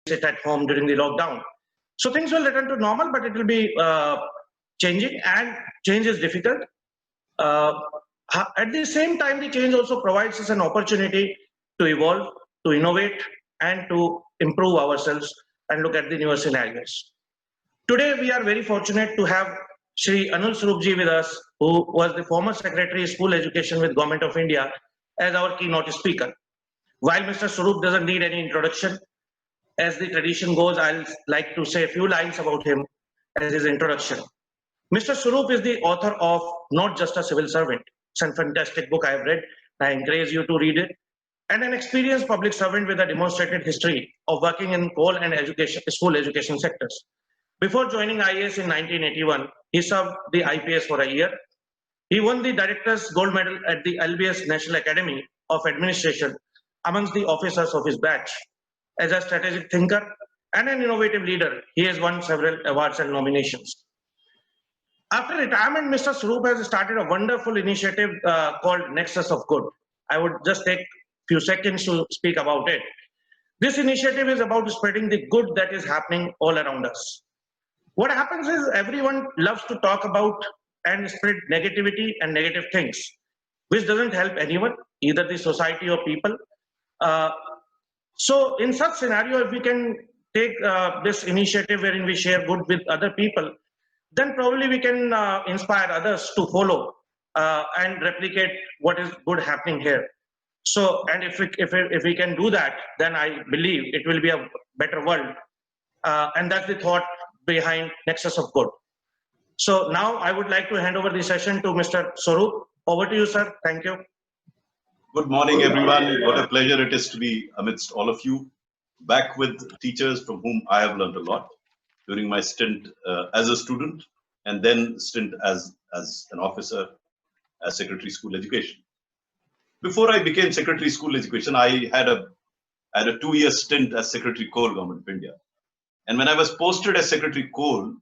sit at home during the lockdown. So things will return to normal, but it will be changing, and change is difficult. Uh, at the same time, the change also provides us an opportunity to evolve, to innovate, and to improve ourselves and look at the newer scenarios. Today, we are very fortunate to have Shri Anil Swarupji with us, who was the former Secretary of School Education with Government of India, as our keynote speaker. While Mr. Swarup doesn't need any introduction, as the tradition goes, I'll like to say a few lines about him as his introduction. Mr. Swarup is the author of Not Just a Civil Servant. It's a fantastic book I have read. I encourage you to read it. And an experienced public servant with a demonstrated history of working in coal and school education sectors. Before joining IAS in 1981, he served the IPS for a year. He won the Director's Gold Medal at the LBS National Academy of Administration amongst the officers of his batch. As a strategic thinker and an innovative leader, he has won several awards and nominations. After retirement, Mr. Swarup has started a wonderful initiative called Nexus of Good. I would just take a few seconds to speak about it. This initiative is about spreading the good that is happening all around us. What happens is everyone loves to talk about and spread negativity and negative things, which doesn't help anyone, either the society or people. So in such scenario, if we can take this initiative wherein we share good with other people, then probably we can inspire others to follow and replicate what is good happening here. So, and if we can do that, then I believe it will be a better world. And that's the thought behind Nexus of Good. So now I would like to hand over the session to Mr. Swarup. Over to you, sir. Thank you. Good morning, everyone. What a pleasure it is to be amidst all of you, back with teachers from whom I have learned a lot during my stint as a student, and then stint as an officer as Secretary School Education. Before I became Secretary School Education, I had a 2-year stint as Secretary Coal, Government of India. And when I was posted as Secretary Coal,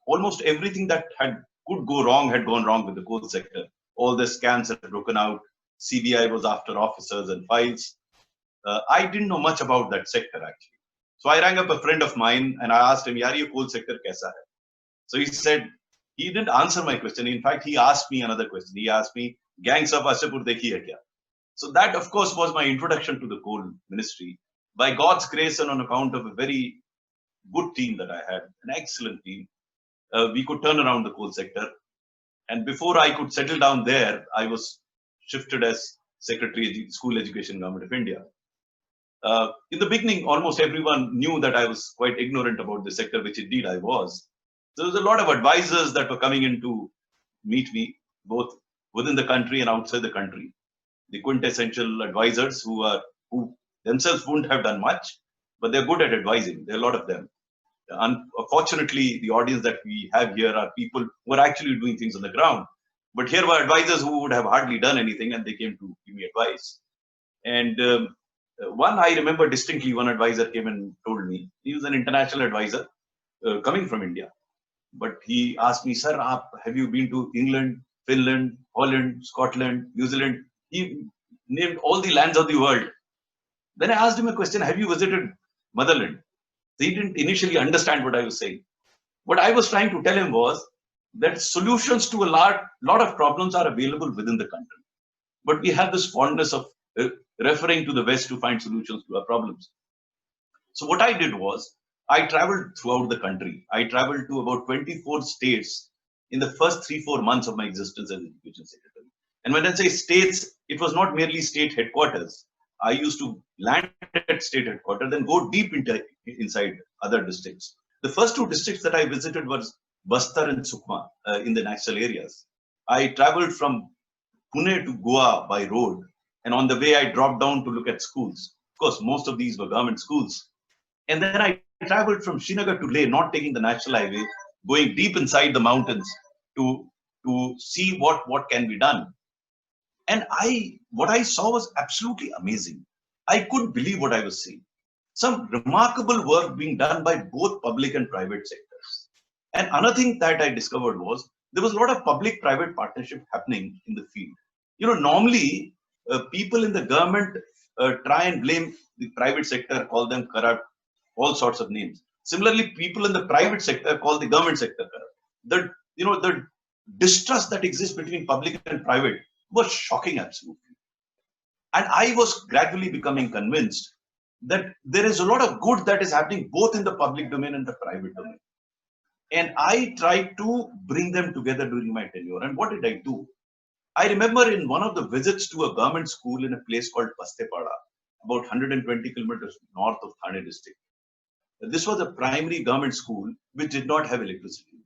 almost everything that could go wrong had gone wrong with the coal sector. All the scams had broken out. CBI was after officers and files. I didn't know much about that sector actually. So I rang up a friend of mine and I asked him, "Yaar, ye coal sector kaisa hai?" So he said, he didn't answer my question. In fact, he asked me another question. He asked me, "Gangs of Ashapur dekhi hai kya?" So that, of course, was my introduction to the coal ministry. By God's grace and on account of a very good team that I had, an excellent team, we could turn around the coal sector. And before I could settle down there, I was shifted as Secretary School Education, Government of India. In the beginning, almost everyone knew that I was quite ignorant about the sector, which indeed I was. There was a lot of advisors that were coming in to meet me, both within the country and outside the country. The quintessential advisors who themselves wouldn't have done much, but they're good at advising. There are a lot of them. Unfortunately, the audience that we have here are people who are actually doing things on the ground. But here were advisors who would have hardly done anything, and they came to give me advice. And I remember distinctly, one advisor came and told me, he was an international advisor coming from India. But he asked me, "Sir, have you been to England, Finland, Holland, Scotland, New Zealand?" He named all the lands of the world. Then I asked him a question, "Have you visited motherland?" He didn't initially understand what I was saying. What I was trying to tell him was that solutions to a lot of problems are available within the country. But we have this fondness of referring to the West to find solutions to our problems. So what I did was, I traveled throughout the country. I traveled to about 24 states in the first 3-4 months of my existence as Education Secretary. And when I say states, it was not merely state headquarters. I used to land at state headquarters, then go deep inside other districts. The first 2 districts that I visited were Bastar and Sukma in the national areas. I traveled from Pune to Goa by road, and on the way I dropped down to look at schools. Of course, most of these were government schools. And then I traveled from Srinagar to Leh, not taking the national highway, going deep inside the mountains to see what can be done. And what I saw was absolutely amazing. I couldn't believe what I was seeing. Some remarkable work being done by both public and private sectors. And another thing that I discovered was there was a lot of public-private partnership happening in the field. You know, normally people in the government try and blame the private sector, call them corrupt, all sorts of names. Similarly, people in the private sector call the government sector corrupt. The distrust that exists between public and private was shocking, absolutely. And I was gradually becoming convinced that there is a lot of good that is happening both in the public domain and the private domain. And I tried to bring them together during my tenure. And what did I do? I remember in one of the visits to a government school in a place called Pastepada, about 120 kilometers north of Thane district. This was a primary government school which did not have electricity.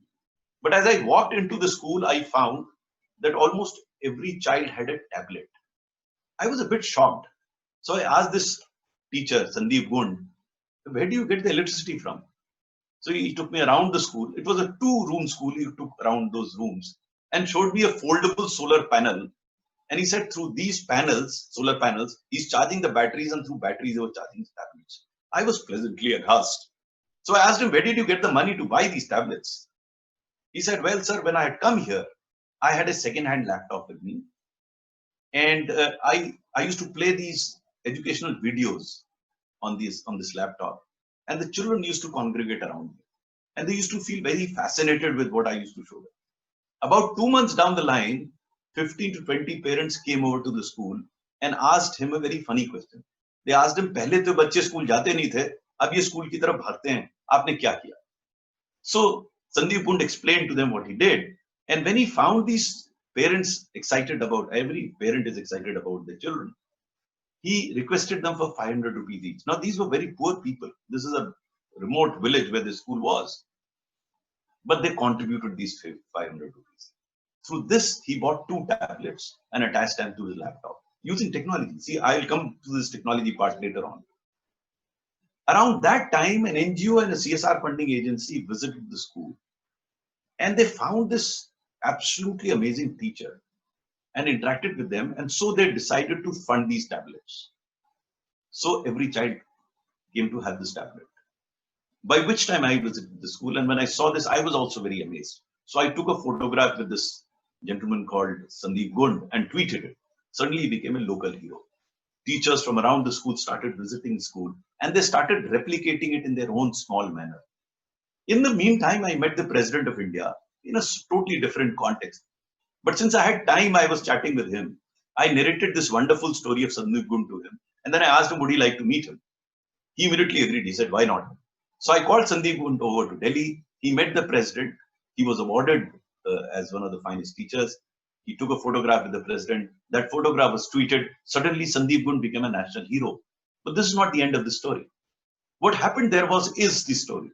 But as I walked into the school, I found that almost every child had a tablet. I was a bit shocked. So I asked this teacher, Sandeep Gund, where do you get the electricity from? So he took me around the school. It was a 2-room school. He took around those rooms and showed me a foldable solar panel. And he said through these panels, solar panels, he's charging the batteries, and through batteries they were charging his tablets. I was pleasantly aghast. So I asked him, where did you get the money to buy these tablets? He said, well, sir, when I had come here, I had a second-hand laptop with me. And I used to play these educational videos on this laptop. And the children used to congregate around me. And they used to feel very fascinated with what I used to show them. About 2 months down the line, 15 to 20 parents came over to the school and asked him a very funny question. They asked him, "Pehle to bacche school jate nahi the, ab ye school ki taraf bhagte hain. Aapne kya kiya?" So Sandeep Gund explained to them what he did. And when he found these parents excited about, every parent is excited about their children, he requested them for 500 rupees each. Now, these were very poor people. This is a remote village where the school was. But they contributed these 500 rupees. Through this, he bought 2 tablets and attached them to his laptop using technology. See, I'll come to this technology part later on. Around that time, an NGO and a CSR funding agency visited the school. And they found this absolutely amazing teacher and interacted with them. And so they decided to fund these tablets. So every child came to have this tablet. By which time I visited the school, and when I saw this, I was also very amazed. So I took a photograph with this gentleman called Sandeep Gund and tweeted it. Suddenly he became a local hero. Teachers from around the school started visiting the school, and they started replicating it in their own small manner. In the meantime, I met the President of India in a totally different context. But since I had time, I was chatting with him. I narrated this wonderful story of Sandeep Gund to him, and then I asked him, would he like to meet him? He immediately agreed. He said, why not? So I called Sandeep Gund over to Delhi. He met the president. He was awarded as one of the finest teachers. He took a photograph with the president. That photograph was tweeted. Suddenly, Sandeep Gund became a national hero. But this is not the end of the story. What happened there is the story.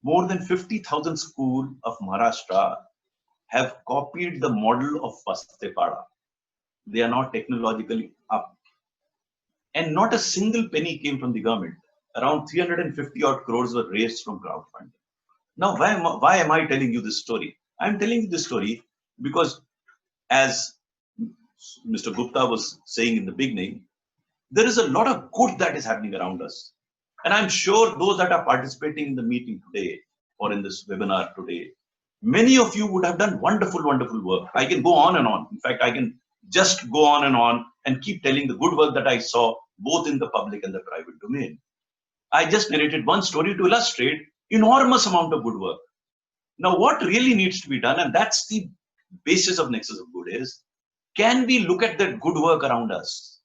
More than 50,000 schools of Maharashtra have copied the model of Pastepada. They are now technologically up. And not a single penny came from the government. Around 350 odd crores were raised from crowdfunding. Now, why am I telling you this story? I'm telling you this story because, as Mr. Gupta was saying in the beginning, there is a lot of good that is happening around us. And I'm sure those that are participating in the meeting today or in this webinar today, many of you would have done wonderful, wonderful work. I can go on and on. In fact, I can just go on and keep telling the good work that I saw both in the public and the private domain. I just narrated one story to illustrate enormous amount of good work. Now, what really needs to be done, and that's the basis of Nexus of Good, is can we look at that good work around us?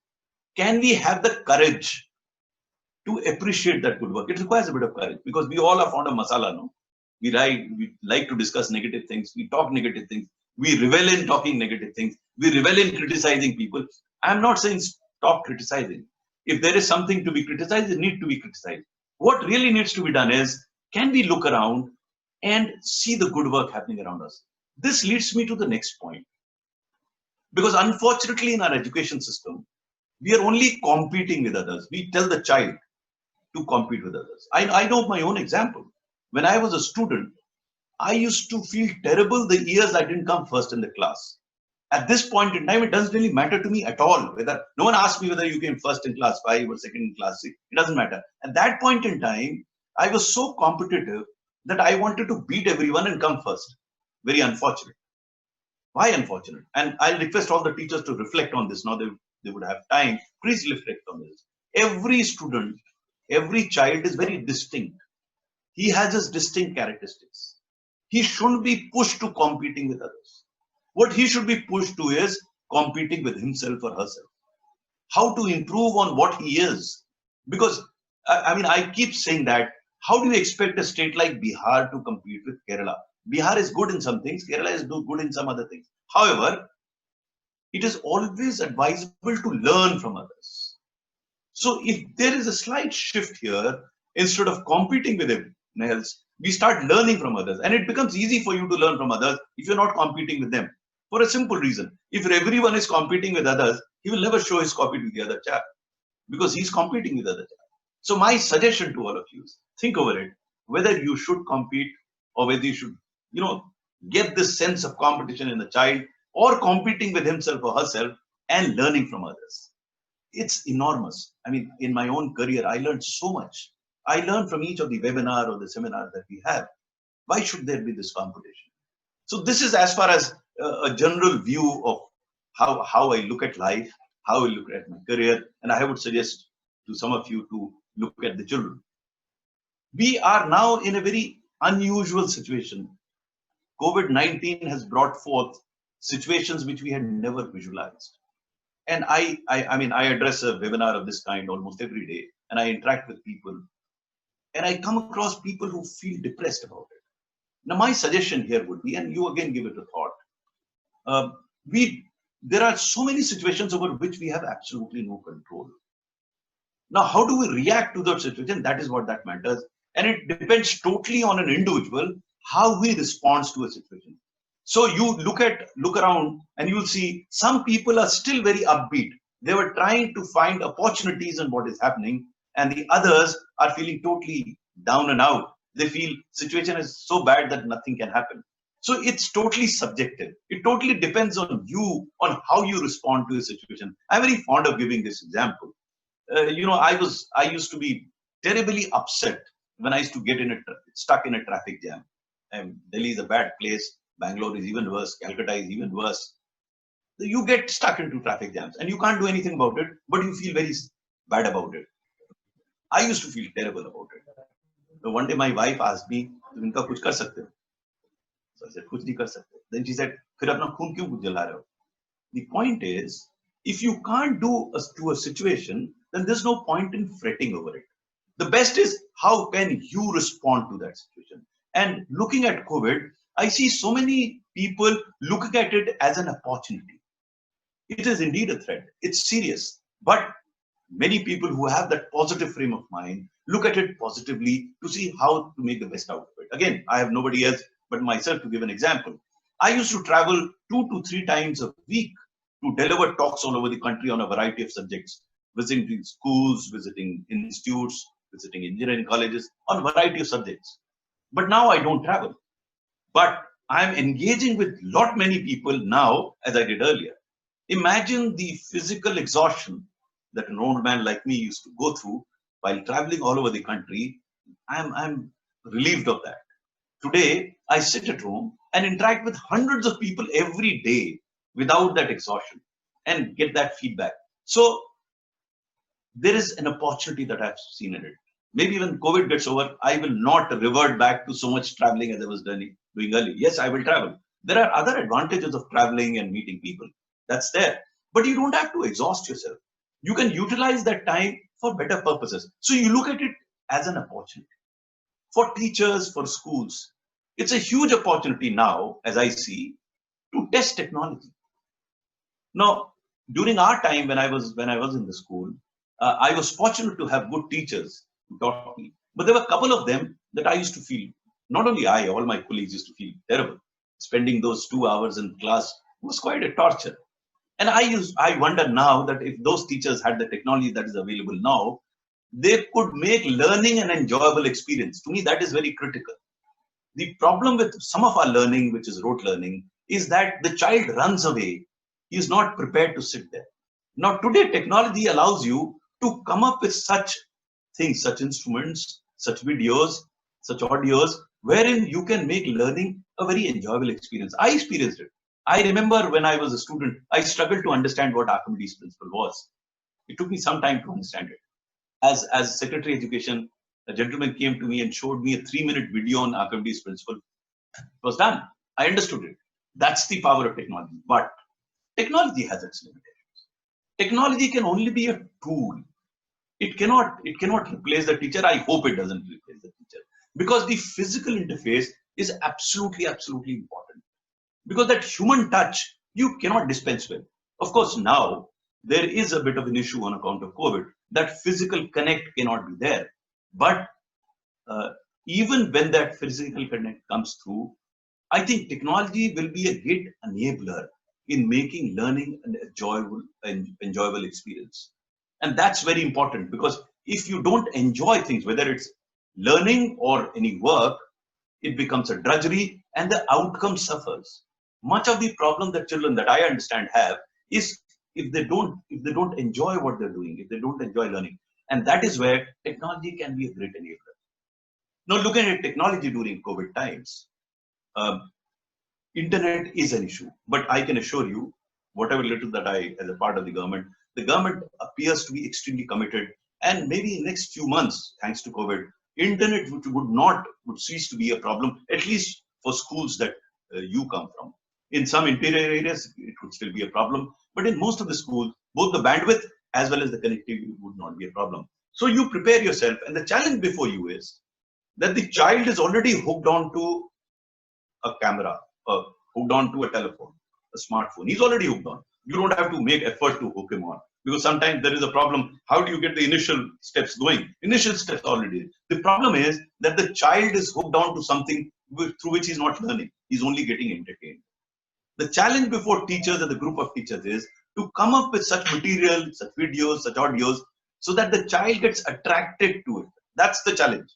Can we have the courage to appreciate that good work? It requires a bit of courage because we all are fond of masala, no? We like to discuss negative things. We talk negative things. We revel in talking negative things. We revel in criticizing people. I'm not saying stop criticizing. If there is something to be criticized, it needs to be criticized. What really needs to be done is, can we look around and see the good work happening around us? This leads me to the next point. Because unfortunately, in our education system, we are only competing with others. We tell the child to compete with others. I know my own example. When I was a student, I used to feel terrible the years I didn't come first in the class. At this point in time, it doesn't really matter to me at all. Whether no one asked me whether you came first in class 5 or second in class 6. It doesn't matter. At that point in time, I was so competitive that I wanted to beat everyone and come first. Very unfortunate. Why unfortunate? And I'll request all the teachers to reflect on this. Now they would have time. Please reflect on this. Every student, every child is very distinct. He has his distinct characteristics. He shouldn't be pushed to competing with others. What he should be pushed to is competing with himself or herself. How to improve on what he is. Because, I mean, I keep saying that, how do you expect a state like Bihar to compete with Kerala? Bihar is good in some things, Kerala is good in some other things. However, it is always advisable to learn from others. So if there is a slight shift here, instead of competing with him else, we start learning from others. And it becomes easy for you to learn from others if you're not competing with them. For a simple reason. If everyone is competing with others, he will never show his copy to the other chap because he's competing with other chap. So my suggestion to all of you is think over it, whether you should compete or whether you should, get this sense of competition in the child or competing with himself or herself and learning from others. It's enormous. I mean, in my own career, I learned so much. I learned from each of the webinar or the seminar that we have. Why should there be this competition? So this is as far as a general view of how I look at life, how I look at my career, and I would suggest to some of you to look at the children. We are now in a very unusual situation. COVID-19 has brought forth situations which we had never visualized. And I address a webinar of this kind almost every day, and I interact with people, and I come across people who feel depressed about it. Now, my suggestion here would be, and you again give it a thought, there are so many situations over which we have absolutely no control. Now, how do we react to that situation? That is what that matters. And it depends totally on an individual, how he responds to a situation. So you look around and you'll see some people are still very upbeat. They were trying to find opportunities in what is happening, and the others are feeling totally down and out. They feel situation is so bad that nothing can happen. So it's totally subjective. It totally depends on you, on how you respond to a situation. I'm very fond of giving this example. I used to be terribly upset when I used to get stuck in a traffic jam. And Delhi is a bad place. Bangalore is even worse. Calcutta is even worse. You get stuck into traffic jams and you can't do anything about it, but you feel very bad about it. I used to feel terrible about it. So one day my wife asked me, "तुम इनका कुछ कर सकते हो?" So I said, "कुछ नहीं कर सकते." Then she said, "फिर अपना खून क्यों जला रहे हो?" The point is, if you can't do to a situation, then there's no point in fretting over it. The best is how can you respond to that situation. And looking at COVID, I see so many people looking at it as an opportunity. It is indeed a threat. It's serious. But many people who have that positive frame of mind look at it positively to see how to make the best out of it. Again, I have nobody else but myself to give an example. I used to travel 2 to 3 times a week to deliver talks all over the country on a variety of subjects, visiting schools, visiting institutes, visiting engineering colleges, on a variety of subjects. But now I don't travel. But I'm engaging with lot many people now as I did earlier. Imagine the physical exhaustion that an old man like me used to go through while traveling all over the country. I'm relieved of that. Today, I sit at home and interact with hundreds of people every day without that exhaustion and get that feedback. So there is an opportunity that I've seen in it. Maybe when COVID gets over, I will not revert back to so much traveling as I was doing earlier. Yes, I will travel. There are other advantages of traveling and meeting people. That's there. But you don't have to exhaust yourself. You can utilize that time for better purposes. So you look at it as an opportunity. For teachers, for schools, it's a huge opportunity now, as I see, to test technology. Now, during our time when I was in the school, I was fortunate to have good teachers who taught me. But there were a couple of them that I used to feel, not only I, all my colleagues used to feel terrible. Spending those 2 hours in class was quite a torture. And I wonder now that if those teachers had the technology that is available now, they could make learning an enjoyable experience. To me, that is very critical. The problem with some of our learning, which is rote learning, is that the child runs away. He is not prepared to sit there. Now, today, technology allows you to come up with such things, such instruments, such videos, such audios, wherein you can make learning a very enjoyable experience. I experienced it. I remember when I was a student, I struggled to understand what Archimedes' principle was. It took me some time to understand it. as Secretary Education, a gentleman came to me and showed me a 3-minute video on Archimedes principle. It was done. I understood it. That's the power of technology. But technology has its limitations. Technology can only be a tool. It cannot replace the teacher. I hope it doesn't replace the teacher, because the physical interface is absolutely important. Because that human touch you cannot dispense with. Of course, now there is a bit of an issue on account of COVID that physical connect cannot be there. But even when that physical connect comes through, I think technology will be a great enabler in making learning an enjoyable experience. And that's very important, because if you don't enjoy things, whether it's learning or any work, it becomes a drudgery and the outcome suffers. Much of the problem that children that I understand have is if they don't enjoy what they're doing, if they don't enjoy learning. And that is where technology can be a great enabler. Now, looking at technology during COVID times, internet is an issue, but I can assure you, whatever little that I, as a part of the government appears to be extremely committed. And maybe in the next few months, thanks to COVID, internet would cease to be a problem, at least for schools that you come from. In some interior areas, it would still be a problem, but in most of the schools, both the bandwidth as well as the connectivity would not be a problem. So you prepare yourself, and the challenge before you is that the child is already hooked on to a camera, hooked on to a telephone, a smartphone. He's already hooked on. You don't have to make effort to hook him on, because sometimes there is a problem. How do you get the initial steps going? Initial steps already. The problem is that the child is hooked on to something through which he's not learning. He's only getting entertained. The challenge before teachers and the group of teachers is to come up with such material, such videos, such audios, so that the child gets attracted to it. That's the challenge.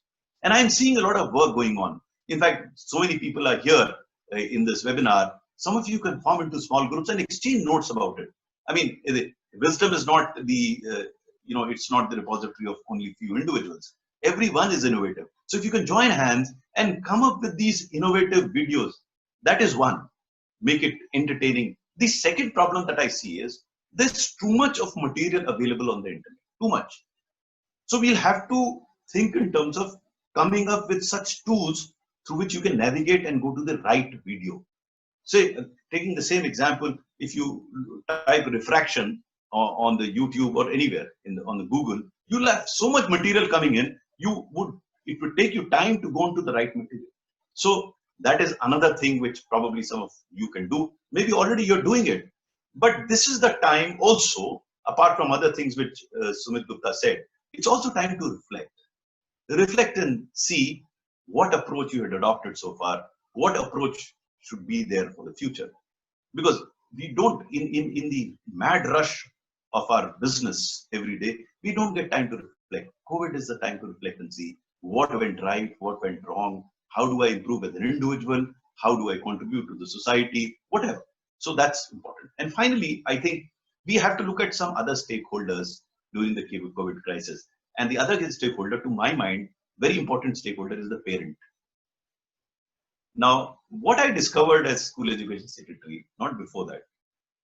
And I'm seeing a lot of work going on. In fact, so many people are here in this webinar. Some of you can form into small groups and exchange notes about it. I mean, wisdom is not it's not the repository of only few individuals. Everyone is innovative. So if you can join hands and come up with these innovative videos, that is one. Make it entertaining. The second problem that I see is there's too much of material available on the internet. Too much. So we'll have to think in terms of coming up with such tools through which you can navigate and go to the right video. Say, taking the same example, if you type refraction on the YouTube or anywhere on the Google, you'll have so much material coming in. It would take you time to go into the right material. So that is another thing which probably some of you can do. Maybe already you're doing it, but this is the time also, apart from other things which Sumit Gupta said, it's also time to reflect. Reflect and see what approach you had adopted so far, what approach should be there for the future. Because we don't, in the mad rush of our business every day, we don't get time to reflect. COVID is the time to reflect and see what went right, what went wrong, how do I improve as an individual, how do I contribute to the society, whatever. So that's important. And finally, I think we have to look at some other stakeholders during the COVID crisis. And the other stakeholder, to my mind, very important stakeholder, is the parent. Now, what I discovered as school education secretary, not before that,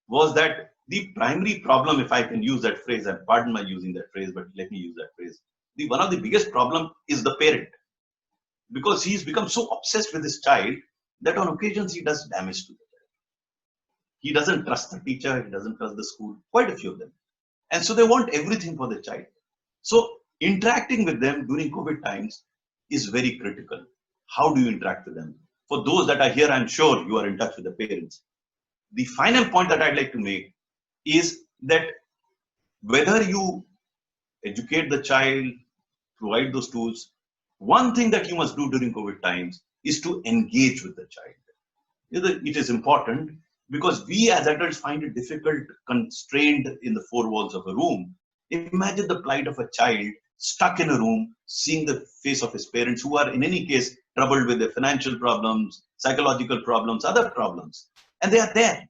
was that the primary problem, if I can use that phrase, and pardon my using that phrase, but let me use that phrase. One of the biggest problem is the parent, because he's become so obsessed with his child that on occasions he does damage to the child. He doesn't trust the teacher, he doesn't trust the school, quite a few of them. And so they want everything for the child. So interacting with them during COVID times is very critical. How do you interact with them? For those that are here, I'm sure you are in touch with the parents. The final point that I'd like to make is that whether you educate the child, provide those tools, one thing that you must do during COVID times is to engage with the child. It is important because we as adults find it difficult, constrained in the four walls of a room. Imagine the plight of a child stuck in a room, seeing the face of his parents, who are in any case troubled with their financial problems, psychological problems, other problems, and they are there.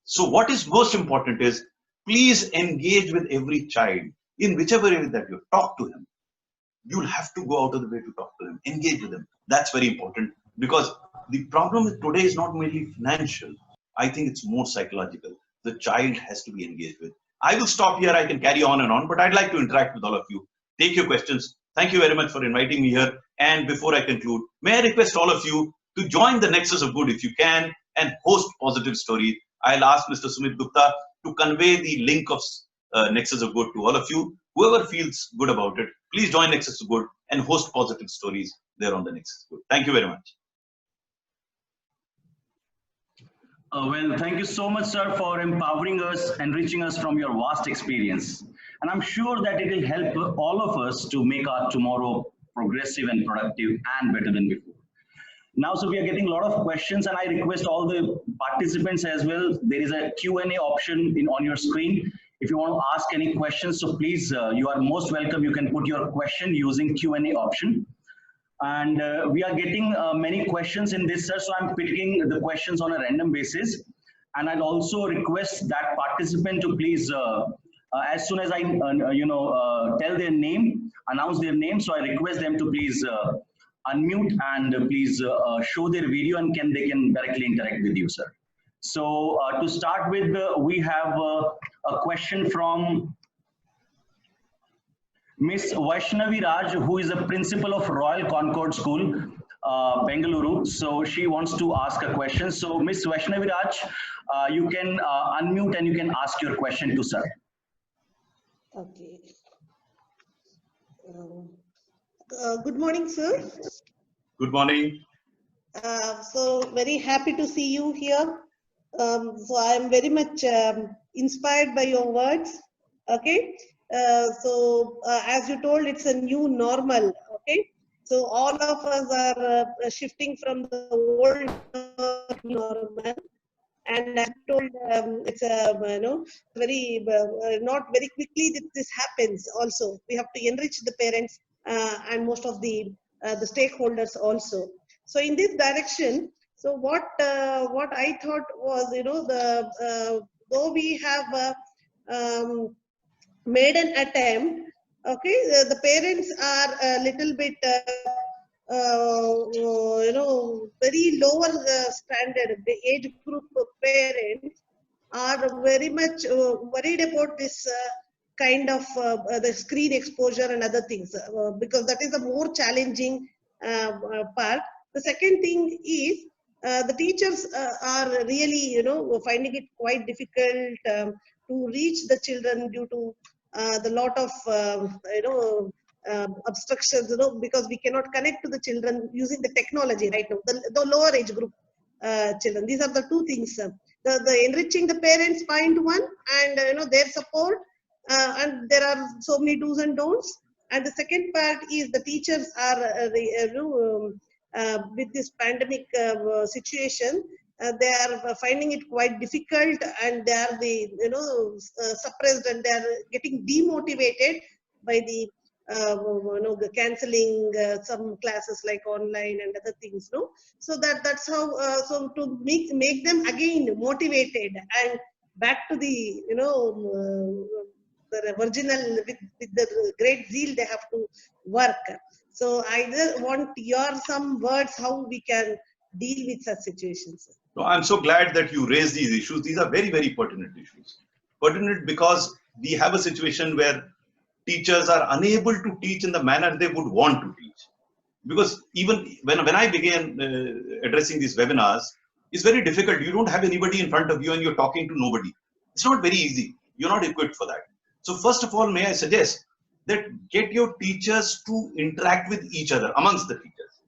So what is most important is, please engage with every child in whichever area that you talk to him. You'll have to go out of the way to talk to them, engage with them. That's very important, because the problem today is not merely financial. I think it's more psychological. The child has to be engaged with. I will stop here. I can carry on and on, but I'd like to interact with all of you. take your questions. Thank you very much for inviting me here. And before I conclude, may I request all of you to join the Nexus of Good if you can and host Positive Story. I'll ask Mr. Sumit Gupta to convey the link of Nexus of Good to all of you. Whoever feels good about it, please join Nexus of Good and host Positive Stories there on the Nexus of Good. Thank you very much. Well, thank you so much, sir, for empowering us and reaching us from your vast experience. And I'm sure that it will help all of us to make our tomorrow progressive and productive and better than before. Now, so we are getting a lot of questions, and I request all the participants as well. There is a Q&A option on your screen. If you want to ask any questions, so please, you are most welcome. You can put your question using Q&A option. And we are getting many questions in this, sir. So I'm picking the questions on a random basis. And I'd also request that participant to please, as soon as I, tell their name, announce their name. So I request them to please unmute and please show their video, and they can directly interact with you, sir. So to start with, we have a question from Miss Vaishnavi Raj, who is a principal of Royal Concord School, Bengaluru. So she wants to ask a question. So Miss Vaishnavi Raj, you can unmute and you can ask your question to sir. Okay. Good morning, sir. Good morning. So very happy to see you here. So I am very much inspired by your words. Okay. As you told, it's a new normal. Okay. So all of us are shifting from the old normal. And as you told, it's very not very quickly that this happens. Also, we have to enrich the parents and most of the stakeholders also. So in this direction, so what I thought was, though we have made an attempt, okay, the parents are a little bit very lower standard. The age group of parents are very much worried about this kind of the screen exposure and other things, because that is a more challenging part. The second thing is the teachers are really, finding it quite difficult to reach the children due to the lot of, obstructions, because we cannot connect to the children using the technology right now, the lower age group children. These are the two things. The enriching the parents, point one, and, their support, and there are so many do's and don'ts. And the second part is the teachers are, with this pandemic situation, they are finding it quite difficult, and they are suppressed, and they are getting demotivated by the canceling some classes like online and other things. So that's how. So to make them again motivated and back to the the original with the great zeal, they have to work. So I just want some words how we can deal with such situations. No, I'm so glad that you raised these issues. These are very, very pertinent issues. Pertinent because we have a situation where teachers are unable to teach in the manner they would want to teach. Because even when I began addressing these webinars, it's very difficult. You don't have anybody in front of you and you're talking to nobody. It's not very easy. You're not equipped for that. So first of all, may I suggest that get your teachers to interact with each other amongst the teachers.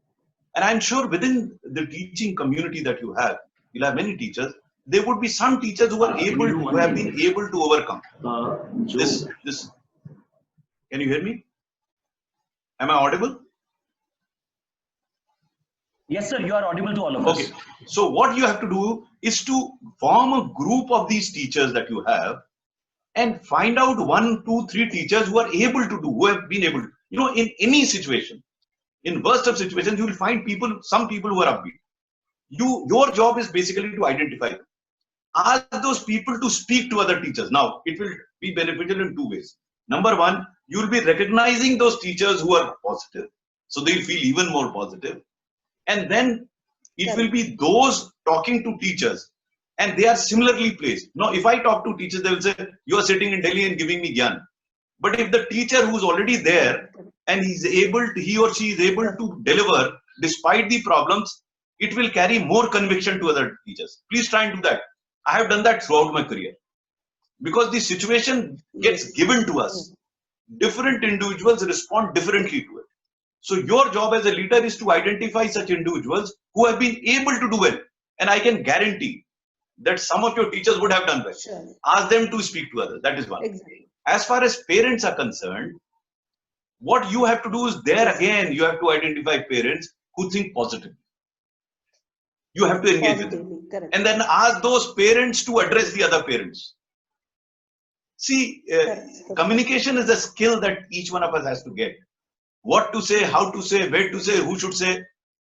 And I'm sure within the teaching community that you have, you'll have many teachers. There would be some teachers who are who have been able to overcome this. Can you hear me? Am I audible? Yes, sir. You are audible to all of us. Okay. So what you have to do is to form a group of these teachers that you have, and find out 1, 2, 3 teachers who are able to do, who have been able to, in any situation, in worst of situations, you will find some people who are upbeat. Your job is basically to identify them. Ask those people to speak to other teachers. Now, it will be beneficial in 2 ways. Number one, you will be recognizing those teachers who are positive, so they will feel even more positive. And then it will be those talking to teachers, and they are similarly placed. Now, if I talk to teachers, they will say, you are sitting in Delhi and giving me gyan. But if the teacher who's already there and he or she is able to deliver despite the problems, it will carry more conviction to other teachers. Please try and do that. I have done that throughout my career because the situation gets given to us. Different individuals respond differently to it. So your job as a leader is to identify such individuals who have been able to do well. And I can guarantee that some of your teachers would have done well. Sure. Ask them to speak to others. That is one. Exactly. As far as parents are concerned, what you have to do is there again, you have to identify parents who think positively. You have to engage with them. Correct. And then ask those parents to address the other parents. See, communication is a skill that each one of us has to get. What to say, how to say, where to say, who should say.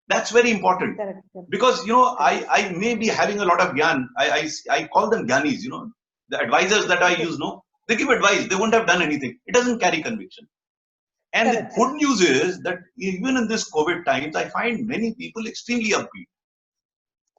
That's very important. Correct. Because, you know, I may be having a lot of gyan. I call them gyanis, you know, the advisors that I use, no, they give advice. They won't have done anything. It doesn't carry conviction. And the good news is that even in this COVID times, I find many people extremely upbeat.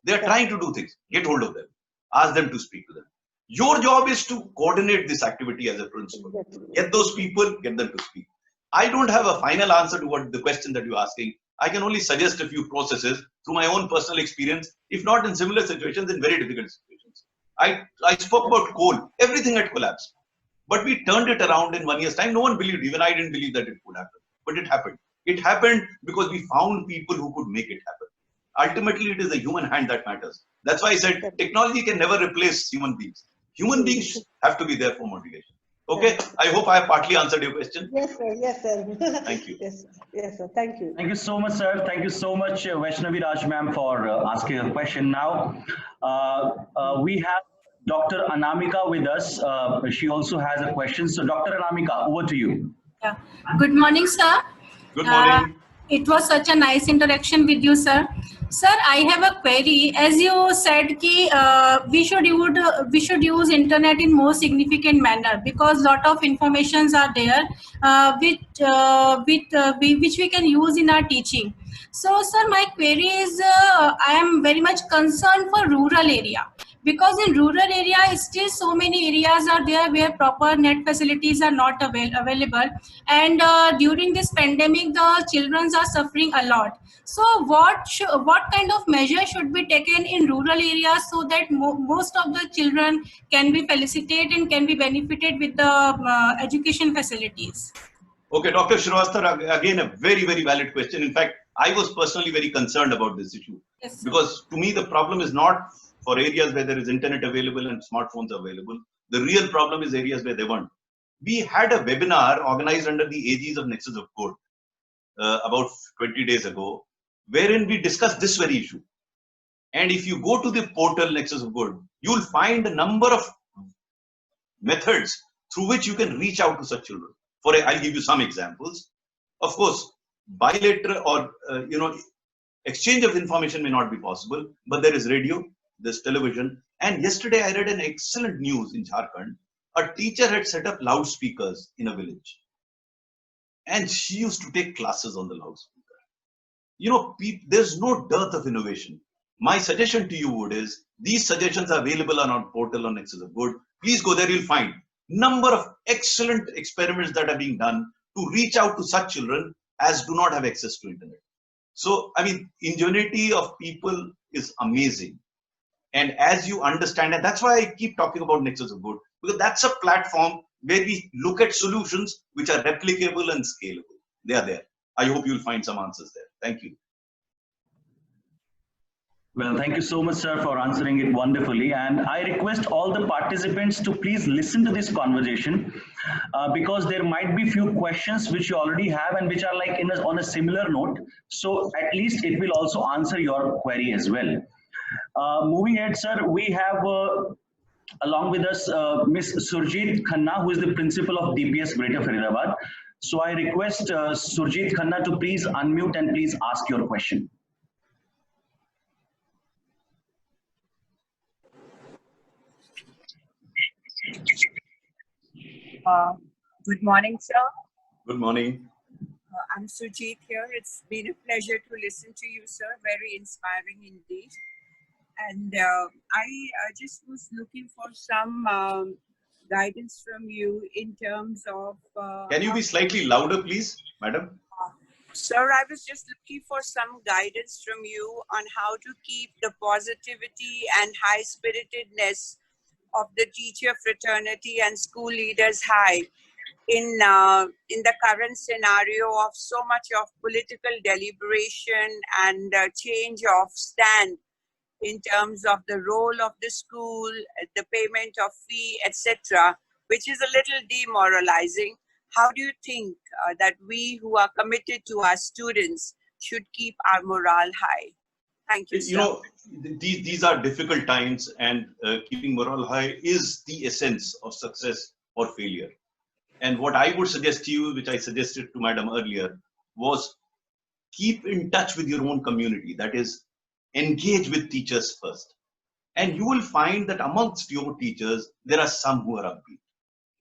They are trying to do things. Get hold of them. Ask them to speak to them. Your job is to coordinate this activity as a principal. Get those people, get them to speak. I don't have a final answer to what the question that you're asking. I can only suggest a few processes through my own personal experience, if not in similar situations, in very difficult situations. I spoke about coal. Everything had collapsed. But we turned it around in 1 year's time. No one believed, even I didn't believe that it would happen. But it happened. It happened because we found people who could make it happen. Ultimately, it is the human hand that matters. That's why I said technology can never replace human beings. Human beings have to be there for motivation. Okay, I hope I have partly answered your question. Yes, sir. Yes, sir. Thank you. Yes, sir. Thank you. Thank you so much, sir. Thank you so much, Vaishnavi Raj ma'am, for asking a question. Now, we have Dr. Anamika with us. She also has a question. So, Dr. Anamika, over to you. Yeah. Good morning, sir. Good morning. It was such a nice interaction with you, sir. Sir, I have a query. As you said, we should use internet in more significant manner because lot of informations are there, which we can use in our teaching. So, sir, my query is, I am very much concerned for rural area. Because in rural area, still so many areas are there where proper net facilities are not available. And during this pandemic, the children are suffering a lot. So what kind of measure should be taken in rural areas so that most of the children can be felicitated and can be benefited with the education facilities? Okay, Dr. Shrivastava, again, a very, very valid question. In fact, I was personally very concerned about this issue. Yes, because to me, the problem is not for areas where there is internet available and smartphones available. The real problem is areas where they weren't. We had a webinar organized under the aegis of Nexus of Good about 20 days ago, wherein we discussed this very issue. And if you go to the portal Nexus of Good, you'll find a number of methods through which you can reach out to such children. I'll give you some examples. Of course, bilateral or exchange of information may not be possible, but there is radio, there's television. And yesterday I read an excellent news in Jharkhand. A teacher had set up loudspeakers in a village. And she used to take classes on the loudspeaker. There's no dearth of innovation. My suggestion to you is, these suggestions are available on our portal on Nexus of Good. Please go there, you'll find number of excellent experiments that are being done to reach out to such children as do not have access to internet. So, I mean, ingenuity of people is amazing. And as you understand, and that's why I keep talking about Nexus of Good, because that's a platform where we look at solutions which are replicable and scalable. They are there. I hope you'll find some answers there. Thank you. Well, thank you so much, sir, for answering it wonderfully. And I request all the participants to please listen to this conversation because there might be few questions which you already have and which are like on a similar note. So at least it will also answer your query as well. Moving ahead, sir, we have along with us Ms. Surjit Khanna, who is the principal of DPS Greater Faridabad. So I request Surjit Khanna to please unmute and please ask your question. Good morning, sir. Good morning. I'm Sujit here. It's been a pleasure to listen to you, sir. Very inspiring indeed. And I just was looking for some guidance from you in terms of. Can you be slightly louder, please, madam? Sir, I was just looking for some guidance from you on how to keep the positivity and high-spiritedness of the teacher fraternity and school leaders high in the current scenario of so much of political deliberation and change of stand in terms of the role of the school, the payment of fee, etc., which is a little demoralizing. How do you think that we who are committed to our students should keep our morale high? Thank you, sir. You know, these are difficult times, and keeping morale high is the essence of success or failure. And what I would suggest to you, which I suggested to madam earlier, was keep in touch with your own community. That is, engage with teachers first. And you will find that amongst your teachers, there are some who are upbeat.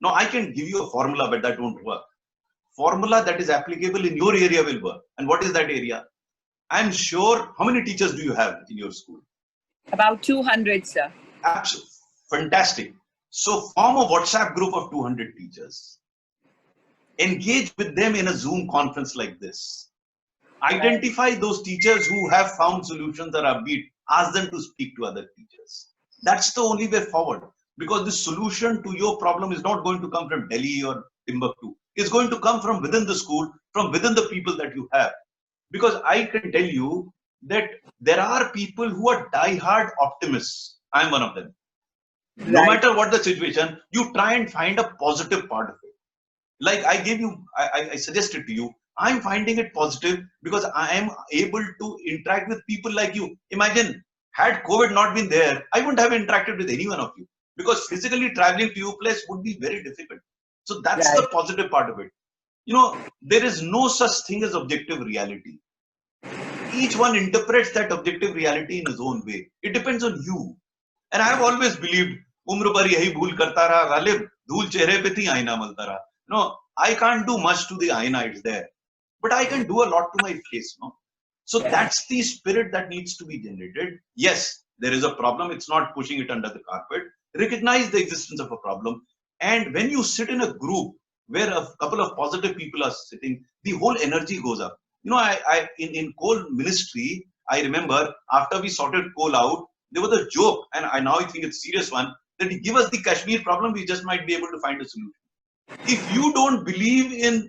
Now, I can give you a formula, but that won't work. Formula that is applicable in your area will work. And what is that area? I'm sure, how many teachers do you have in your school? About 200, sir. Absolutely. Fantastic. So form a WhatsApp group of 200 teachers. Engage with them in a Zoom conference like this. Identify those teachers who have found solutions that are upbeat. Ask them to speak to other teachers. That's the only way forward. Because the solution to your problem is not going to come from Delhi or Timbuktu. It's going to come from within the school, from within the people that you have. Because I can tell you that there are people who are die-hard optimists. I'm one of them. No matter what the situation, you try and find a positive part of it. Like I suggested to you, I'm finding it positive because I am able to interact with people like you. Imagine, had COVID not been there, I wouldn't have interacted with any one of you because physically traveling to your place would be very difficult. So that's the positive part of it. You know, there is no such thing as objective reality. Each one interprets that objective reality in his own way. It depends on you. And I have always believed, umr par yahi bhool karta raha ghalib, dhool chehre pe thi aina malta raha. No, I can't do much to the aina, it's there. But I can do a lot to my face. No? So that's the spirit that needs to be generated. Yes, there is a problem. It's not pushing it under the carpet. Recognize the existence of a problem. And when you sit in a group where a couple of positive people are sitting, the whole energy goes up. You know, in coal ministry, I remember after we sorted coal out, there was a joke, and now I think it's a serious one, that give us the Kashmir problem, we just might be able to find a solution. If you don't believe in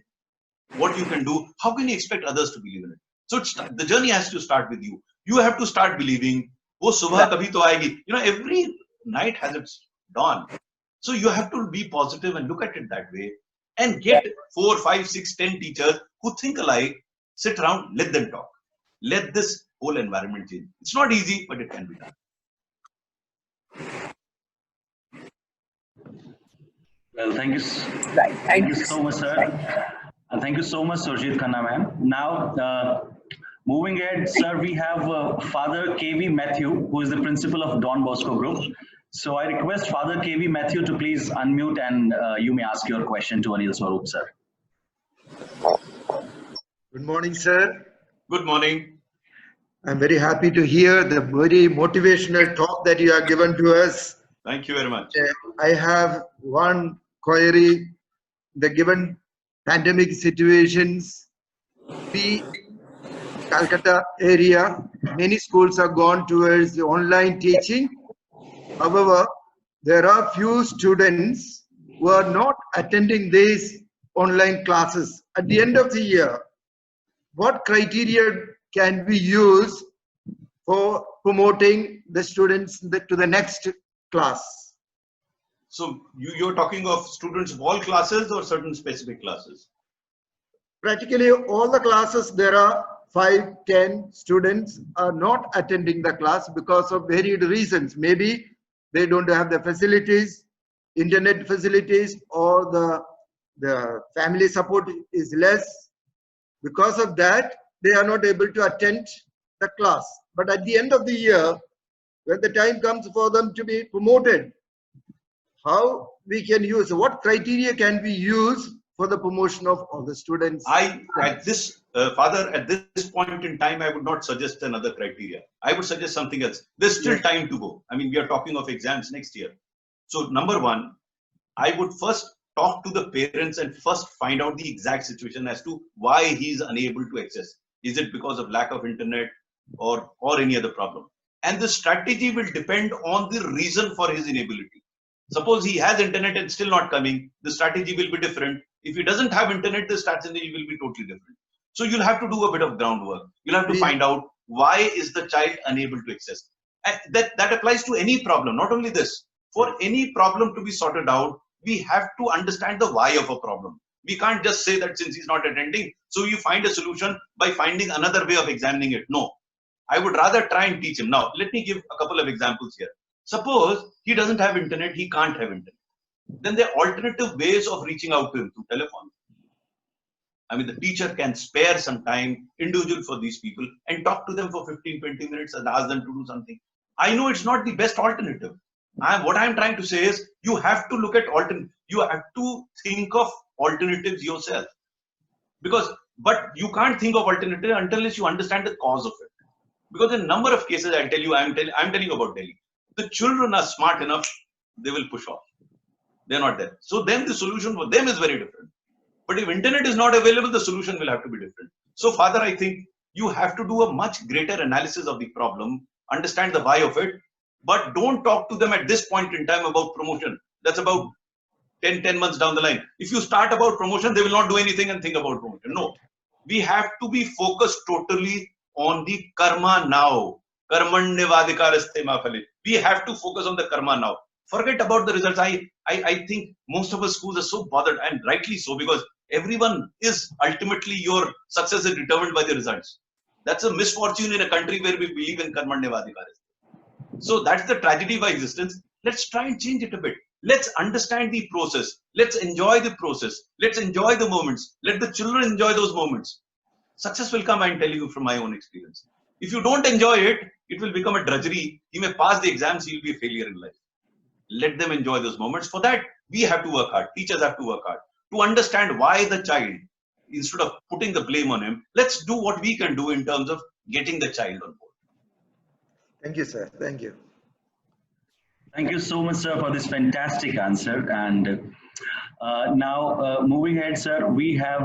what you can do, how can you expect others to believe in it? So the journey has to start with you. You have to start believing. Wo subah kabhi to aayegi. You know, every night has its dawn. So you have to be positive and look at it that way, and get 4, 5, 6, 10 teachers who think alike. Sit around, let them talk. Let this whole environment change. It's not easy, but it can be done. Well, thank you. Thank you so much, sir. And thank you so much, Surjit Khanna, ma'am. Now, moving ahead, sir, we have Father K.V. Matthew, who is the principal of Don Bosco Group. So I request Father K.V. Matthew to please unmute, and you may ask your question to Anil Swarup, sir. Good morning, sir. Good morning. I'm very happy to hear the very motivational talk that you have given to us. Thank you very much. I have one query. The given pandemic situations, Calcutta area, many schools have gone towards the online teaching. However, there are few students who are not attending these online classes. At the end of the year, what criteria can we use for promoting the students to the next class? So you're talking of students of all classes or certain specific classes? Practically all the classes, there are 5, 10 students are not attending the class because of varied reasons. Maybe they don't have the facilities, internet facilities, or the family support is less. Because of that, they are not able to attend the class. But at the end of the year, when the time comes for them to be promoted, how we can use, what criteria can we use for the promotion of all the students? At this point in time, I would not suggest another criteria. I would suggest something else. There's still time to go. I mean, we are talking of exams next year. So number one, I would first talk to the parents and first find out the exact situation as to why he is unable to access. Is it because of lack of internet or any other problem? And the strategy will depend on the reason for his inability. Suppose he has internet and still not coming, the strategy will be different. If he doesn't have internet, the strategy will be totally different. So you'll have to do a bit of groundwork. You'll have to find out why is the child unable to access. And that applies to any problem, not only this. For any problem to be sorted out, we have to understand the why of a problem. We can't just say that since he's not attending, so you find a solution by finding another way of examining it. No, I would rather try and teach him. Now, let me give a couple of examples here. Suppose he doesn't have internet, he can't have internet. Then there are alternative ways of reaching out to him through telephone. I mean, the teacher can spare some time individual for these people and talk to them for 15-20 minutes and ask them to do something. I know it's not the best alternative. What I'm trying to say is you have to look at you have to think of alternatives yourself. But you can't think of alternative unless you understand the cause of it. Because in a number of cases, I'm telling you about Delhi. The children are smart enough, they will push off. They're not there. So then the solution for them is very different. But if internet is not available, the solution will have to be different. So Father, I think you have to do a much greater analysis of the problem, understand the why of it, but don't talk to them at this point in time about promotion. That's about 10 months down the line. If you start about promotion, they will not do anything and think about promotion. No, we have to be focused totally on the karma now. We have to focus on the karma now. Forget about the results. I think most of us schools are so bothered, and rightly so, because everyone is ultimately, your success is determined by the results. That's a misfortune in a country where we believe in karmanyavadikar. So that's the tragedy of our existence. Let's try and change it a bit. Let's understand the process. Let's enjoy the process. Let's enjoy the moments. Let the children enjoy those moments. Success will come, I'm telling you from my own experience. If you don't enjoy it, it will become a drudgery. He may pass the exams, he will be a failure in life. Let them enjoy those moments. For that, we have to work hard. Teachers have to work hard to understand why the child, instead of putting the blame on him, let's do what we can do in terms of getting the child on board. Thank you, sir. Thank you. Thank you so much, sir, for this fantastic answer. And now, moving ahead, sir, we have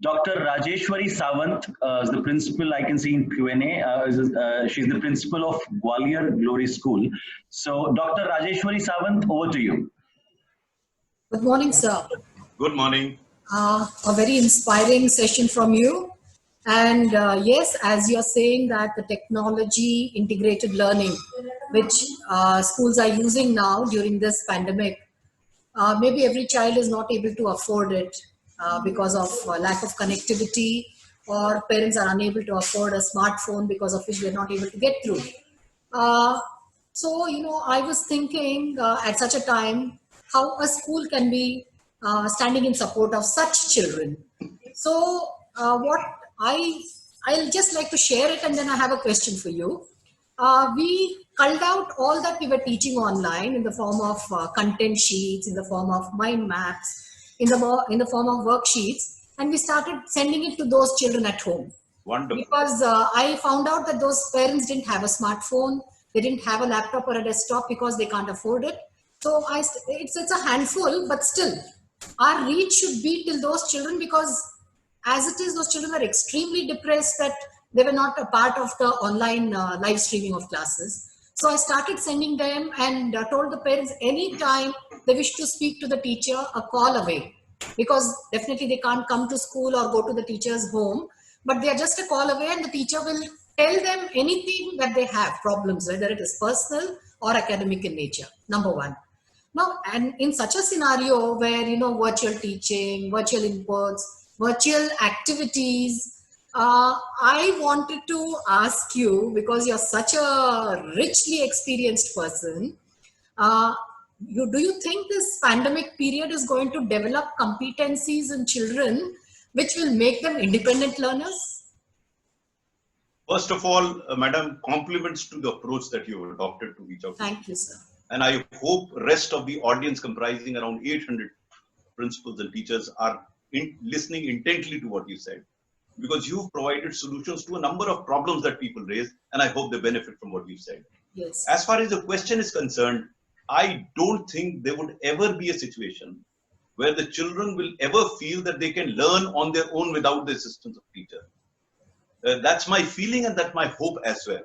Dr. Rajeshwari Sawant, is the principal I can see in Q&A. She's the principal of Gwalior Glory School. So, Dr. Rajeshwari Sawant, over to you. Good morning, sir. Good morning. A very inspiring session from you. And yes, as you're saying that the technology integrated learning, which schools are using now during this pandemic, maybe every child is not able to afford it because of lack of connectivity, or parents are unable to afford a smartphone because of which they're not able to get through. So, I was thinking at such a time how a school can be standing in support of such children. So, what I'll just like to share it, and then I have a question for you. We culled out all that we were teaching online in the form of content sheets, in the form of mind maps, in the form of worksheets, and we started sending it to those children at home. Wonderful. Because I found out that those parents didn't have a smartphone, they didn't have a laptop or a desktop because they can't afford it. So it's a handful, but still, our reach should be till those children, because as it is, those children are extremely depressed that they were not a part of the online live streaming of classes. So I started sending them and told the parents anytime they wish to speak to the teacher, a call away, because definitely they can't come to school or go to the teacher's home, but they are just a call away, and the teacher will tell them anything that they have problems, whether it is personal or academic in nature. Number one. Now, and in such a scenario where, virtual teaching, virtual inputs, virtual activities, I wanted to ask you, because you're such a richly experienced person, do you think this pandemic period is going to develop competencies in children which will make them independent learners? First of all, Madam, compliments to the approach that you have adopted to reach out. Thank you, sir. And I hope rest of the audience, comprising around 800 principals and teachers, are listening intently to what you said, because you've provided solutions to a number of problems that people raise, and I hope they benefit from what you said. Yes. As far as the question is concerned, I don't think there would ever be a situation where the children will ever feel that they can learn on their own without the assistance of teacher. That's my feeling and that's my hope as well.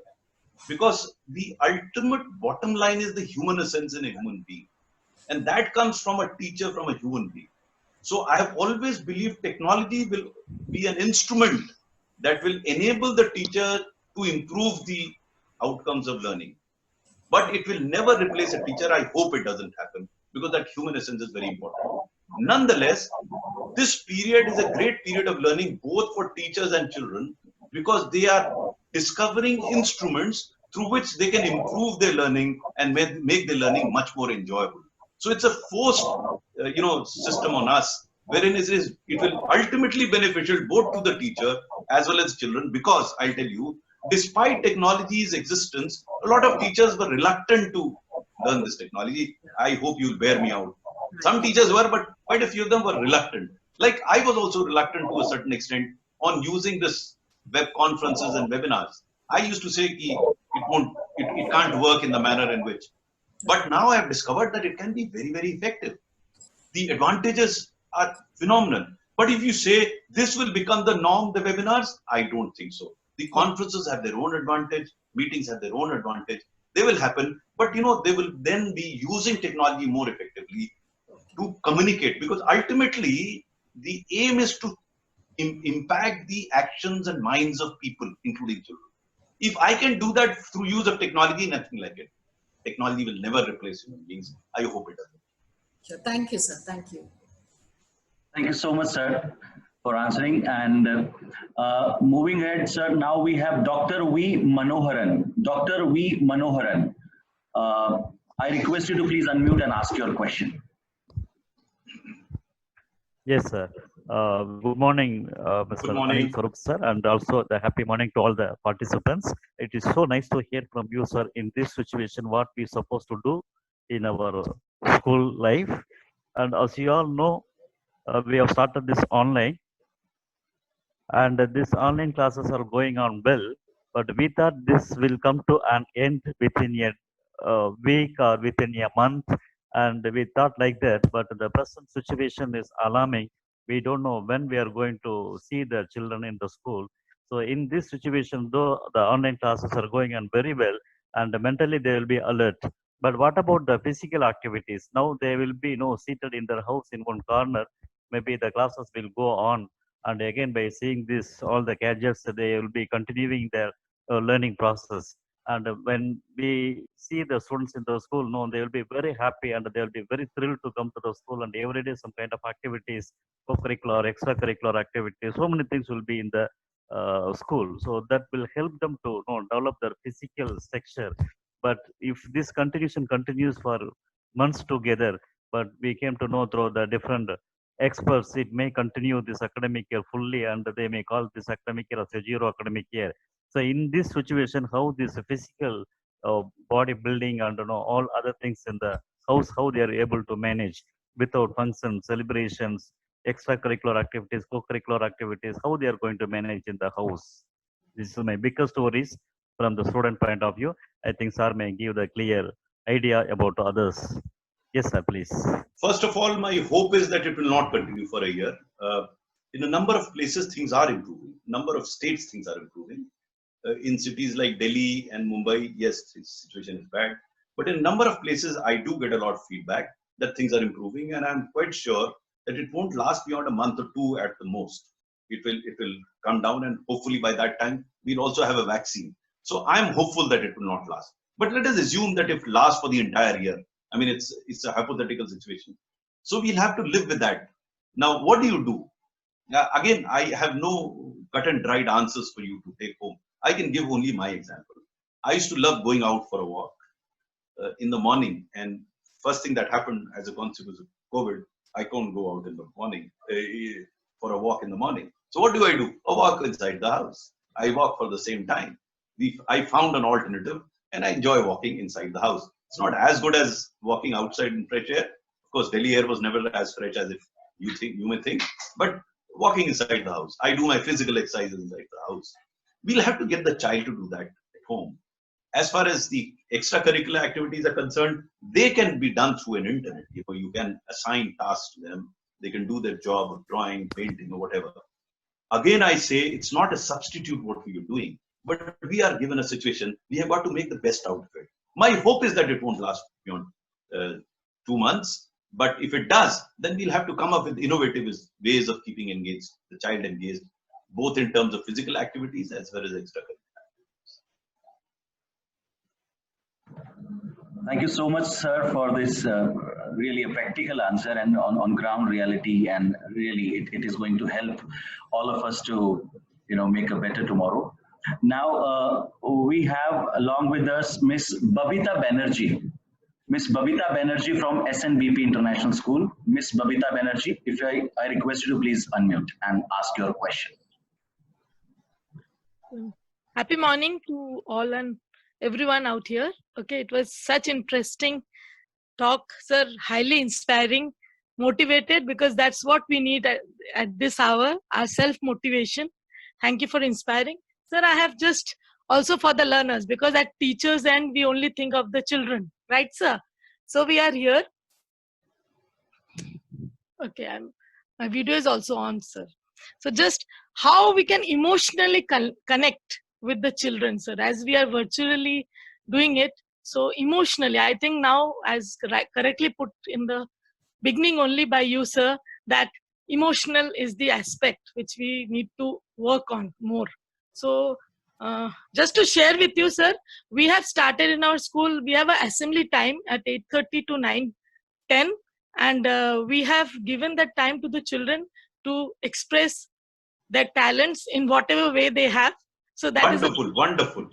Because the ultimate bottom line is the human essence in a human being. And that comes from a teacher, from a human being. So I have always believed technology will be an instrument that will enable the teacher to improve the outcomes of learning. But it will never replace a teacher. I hope it doesn't happen because that human essence is very important. Nonetheless, this period is a great period of learning both for teachers and children because they are discovering instruments through which they can improve their learning and make their learning much more enjoyable. So it's a forced, system on us, wherein it will ultimately beneficial both to the teacher as well as children. Because I'll tell you, despite technology's existence, a lot of teachers were reluctant to learn this technology. I hope you'll bear me out. Some teachers were, but quite a few of them were reluctant. Like I was also reluctant to a certain extent on using this web conferences and webinars. I used to say it can't work in the manner in which. But now I have discovered that it can be very, very effective. The advantages are phenomenal. But if you say this will become the norm, the webinars, I don't think so. The conferences have their own advantage, meetings have their own advantage. They will happen, but they will then be using technology more effectively to communicate, because ultimately the aim is to impact the actions and minds of people, including children. If I can do that through use of technology, nothing like it. Technology will never replace human beings. I hope it doesn't. Sure. Thank you, sir. Thank you. Thank you so much, sir, for answering. And moving ahead, sir, now we have Dr. V. Manoharan. Dr. V. Manoharan, I request you to please unmute and ask your question. Yes, sir. Good morning, Mr. Good morning. Anil Swarup, sir, and also the happy morning to all the participants. It is so nice to hear from you, sir, in this situation, what we supposed to do in our school life. And as you all know, we have started this online, and these online classes are going on well, but we thought this will come to an end within a week or within a month, and we thought like that, but the present situation is alarming. We don't know when we are going to see the children in the school. So in this situation, though the online classes are going on very well and mentally they will be alert, but what about the physical activities? Now they will be seated in their house in one corner. Maybe the classes will go on, and again by seeing this all the gadgets, they will be continuing their learning process. And when we see the students in the school, they will be very happy and they will be very thrilled to come to the school, and every day some kind of activities, co-curricular, extracurricular activities, so many things will be in the school. So that will help them to develop their physical structure. But if this continues for months together, but we came to know through the different experts, it may continue this academic year fully, and they may call this academic year as a zero academic year. So in this situation, how this physical body building and all other things in the house, how they are able to manage without functions, celebrations, extracurricular activities, co-curricular activities, how they are going to manage in the house. This is my biggest worries from the student point of view. I think sir may give the clear idea about others. Yes, sir, please. First of all, my hope is that it will not continue for a year. In a number of places, things are improving. Number of states, things are improving. In cities like Delhi and Mumbai, yes, the situation is bad. But in a number of places, I do get a lot of feedback that things are improving, and I'm quite sure that it won't last beyond a month or two at the most. It will come down, and hopefully by that time, we'll also have a vaccine. So I'm hopeful that it will not last. But let us assume that if it lasts for the entire year, I mean, it's a hypothetical situation. So we'll have to live with that. Now, what do you do? Again, I have no cut and dried answers for you to take home. I can give only my example. I used to love going out for a walk in the morning, and first thing that happened as a consequence of COVID, I can't go out in the morning for a walk in the morning. So what do? I walk inside the house. I walk for the same time. I found an alternative, and I enjoy walking inside the house. It's not as good as walking outside in fresh air. Of course, Delhi air was never as fresh as if you may think, but walking inside the house. I do my physical exercises inside the house. We'll have to get the child to do that at home. As far as the extracurricular activities are concerned, they can be done through an internet. You can assign tasks to them. They can do their job of drawing, painting, or whatever. Again, I say it's not a substitute what we are doing, but we are given a situation. We have got to make the best out of it. My hope is that it won't last beyond 2 months. But if it does, then we'll have to come up with innovative ways of keeping engaged, the child engaged, both in terms of physical activities as well as extracurricular. Thank you so much, sir, for this really a practical answer and on ground reality. And really, it is going to help all of us to, make a better tomorrow. Now, we have along with us Miss Babita Banerjee. Miss Babita Banerjee from SNBP International School. Miss Babita Banerjee, if I request you to please unmute and ask your question. Happy morning to all and everyone out here. Okay, it was such interesting talk, sir, highly inspiring, motivated, because that's what we need at this hour, our self-motivation. Thank you for inspiring. Sir, I have just also for the learners, because at teachers end, we only think of the children, right, sir? So we are here. Okay, my video is also on, sir. So just how we can emotionally connect with the children, sir, as we are virtually doing it. So emotionally, I think now, as correctly put in the beginning only by you, sir, that emotional is the aspect which we need to work on more. So just to share with you, sir, we have started in our school, we have an assembly time at 8:30 to 9:10, and we have given that time to the children to express their talents in whatever way they have. So that wonderful.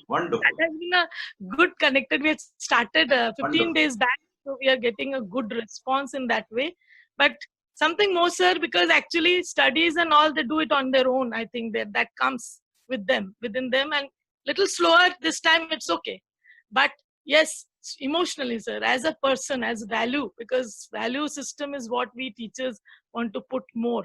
That has been a good connected. We had started 15 days back, so we are getting a good response in that way. But something more, sir, because actually studies and all, they do it on their own. I think that comes within them, and little slower this time. It's okay, but yes, emotionally, sir, as a person, as value, because value system is what we teachers want to put more.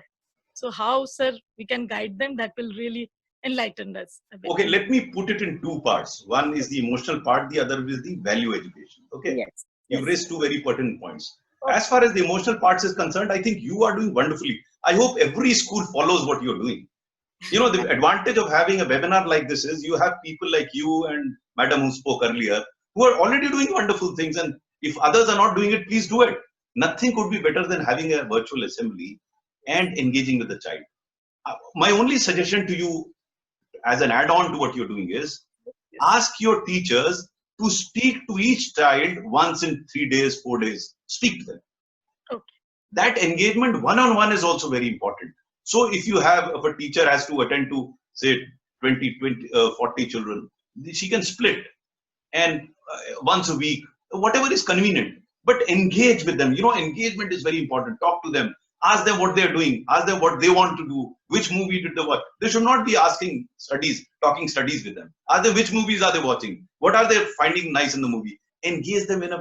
So how, sir, we can guide them, that will really enlighten us a bit. Okay, let me put it in two parts. One is the emotional part, the other is the value education. Okay, yes. You've raised two very pertinent points. As far as the emotional parts is concerned, I think you are doing wonderfully. I hope every school follows what you're doing. The advantage of having a webinar like this is you have people like you and Madam who spoke earlier who are already doing wonderful things, and if others are not doing it, please do it. Nothing could be better than having a virtual assembly and engaging with the child. My only suggestion to you as an add-on to what you're doing is ask your teachers to speak to each child once in 3 days, 4 days. Speak to them. Okay. That engagement one-on-one is also very important. So if a teacher has to attend to, say, 40 children, she can split and once a week, whatever is convenient, but engage with them. Engagement is very important. Talk to them. Ask them what they're doing. Ask them what they want to do. Which movie did they watch? They should not be talking studies with them. Ask them which movies are they watching? What are they finding nice in the movie? Engage them in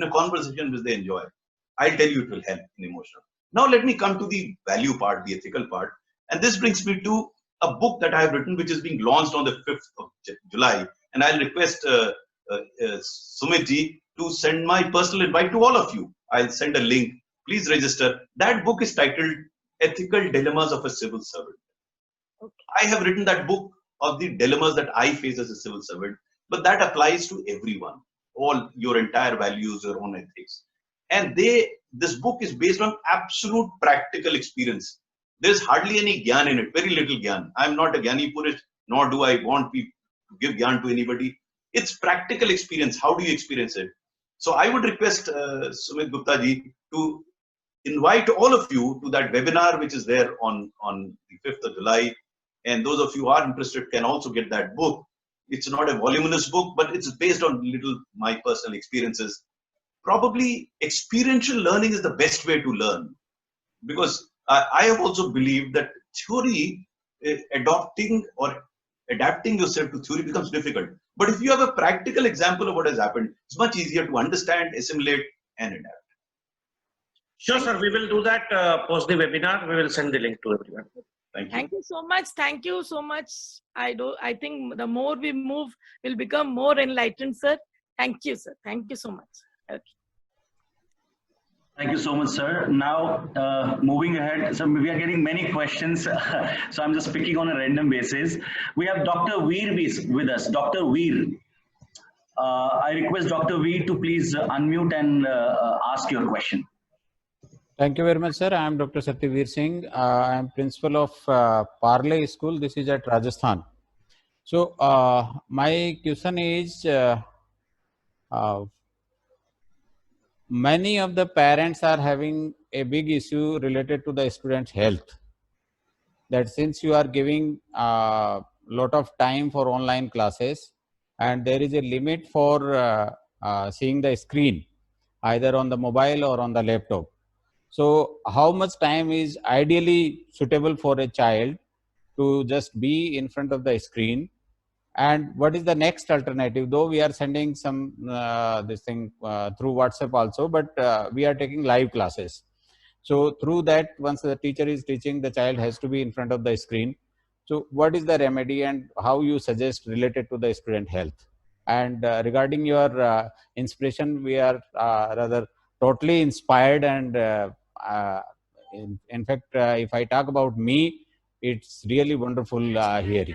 a conversation which they enjoy. I'll tell you it will help in emotional. Now let me come to the value part, the ethical part. And this brings me to a book that I have written, which is being launched on the 5th of July. And I'll request Sumitji to send my personal invite to all of you. I'll send a link. Please register. That book is titled Ethical Dilemmas of a Civil Servant. Okay. I have written that book of the dilemmas that I face as a civil servant, but that applies to everyone, all your entire values, your own ethics. And this book is based on absolute practical experience. There's hardly any gyan in it, very little gyan. I'm not a gyani purish, nor do I want people to give gyan to anybody. It's practical experience. How do you experience it? So I would request Sumit Gupta ji to invite all of you to that webinar which is there on the 5th of July. And those of you who are interested can also get that book. It's not a voluminous book, but it's based on my personal experiences. Probably experiential learning is the best way to learn, because I have also believed that theory, adopting or adapting yourself to theory becomes difficult. But if you have a practical example of what has happened, it's much easier to understand, assimilate, and adapt. Sure, sir. We will do that post the webinar. We will send the link to everyone. Thank you. Thank you so much. Thank you so much. I think the more we move, we'll become more enlightened, sir. Thank you, sir. Thank you so much. Okay. Thank you so much, sir. Now, moving ahead, so we are getting many questions. So I'm just picking on a random basis. We have Dr. Veer with us. Dr. Veer. I request Dr. Veer to please unmute and ask your question. Thank you very much, sir. I am Dr. Satyavir Singh. I am principal of Parley School. This is at Rajasthan. So my question is, many of the parents are having a big issue related to the student's health. That since you are giving a lot of time for online classes, and there is a limit for seeing the screen, either on the mobile or on the laptop. So how much time is ideally suitable for a child to just be in front of the screen? And what is the next alternative? Though we are sending some this thing through WhatsApp also, but we are taking live classes. So through that, once the teacher is teaching, the child has to be in front of the screen. So what is the remedy and how you suggest related to the student health? And regarding your inspiration, we are rather totally inspired. And in fact, if I talk about me, it's really wonderful hearing.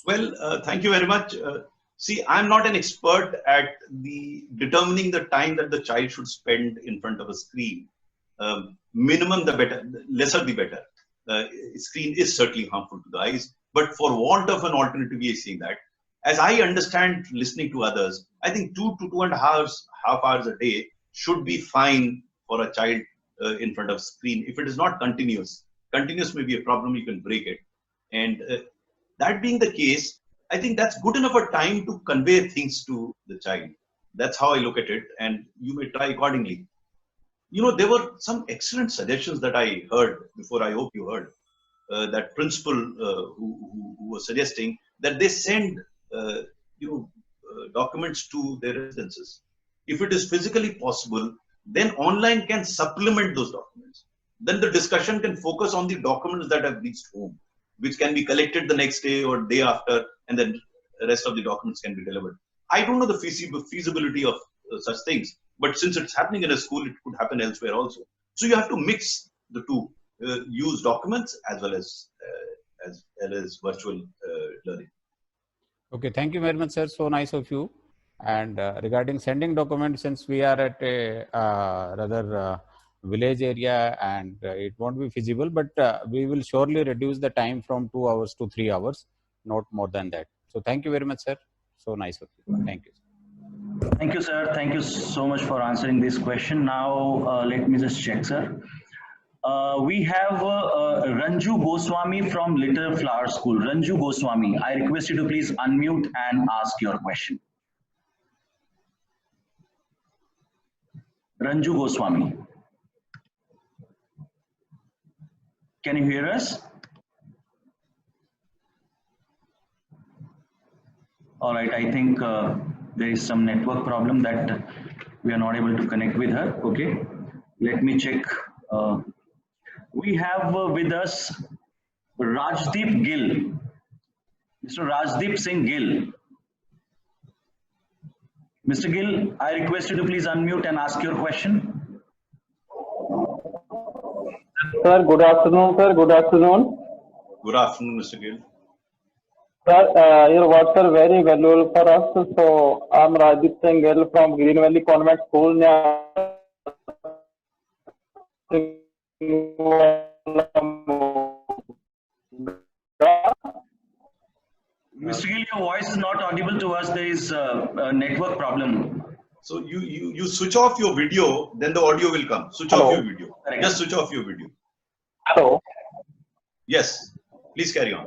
Well, thank you very much. See, I'm not an expert at determining the time that the child should spend in front of a screen. Minimum the better, lesser the better. Screen is certainly harmful to the eyes, but for want of an alternative, we are seeing that. As I understand, listening to others, I think 2 to 2.5 hours a day should be fine for a child in front of screen. If it is not continuous may be a problem. You can break it, and that being the case, I think that's good enough a time to convey things to the child. That's how I look at it, and you may try accordingly. You know, there were some excellent suggestions that I heard before. I hope you heard that principal who was suggesting that they send documents to their residences. If it is physically possible, then online can supplement those documents. Then the discussion can focus on the documents that have reached home, which can be collected the next day or day after, and then the rest of the documents can be delivered. I don't know the feasibility of such things, but since it's happening in a school, it could happen elsewhere also. So you have to mix the two, use documents as well as virtual learning. Okay, thank you very much, sir. So nice of you. And regarding sending documents, since we are at a rather village area, and it won't be feasible, but we will surely reduce the time from 2 hours to 3 hours, not more than that. So thank you very much, sir. So nice of you. Thank you. Thank you, sir. Thank you so much for answering this question. Now, let me just check, sir. We have Ranju Goswami from Little Flower School. Ranju Goswami, I request you to please unmute and ask your question. Ranju Goswami. Can you hear us? All right, I think there is some network problem that we are not able to connect with her. Okay, let me check. We have with us Rajdeep Gill. Mr. Rajdeep Singh Gill. Mr. Gill, I request you to please unmute and ask your question. Sir, good afternoon, sir. Good afternoon. Good afternoon, Mr. Gill. Sir, your words are very valuable for us. So, I'm Rajdeep Singh Gill from Green Valley Convent School. Mr. Gill, your voice is not audible to us. There is a network problem. So you switch off your video, then the audio will come. Switch off your video. Correct. Just switch off your video. Hello. Yes, please carry on.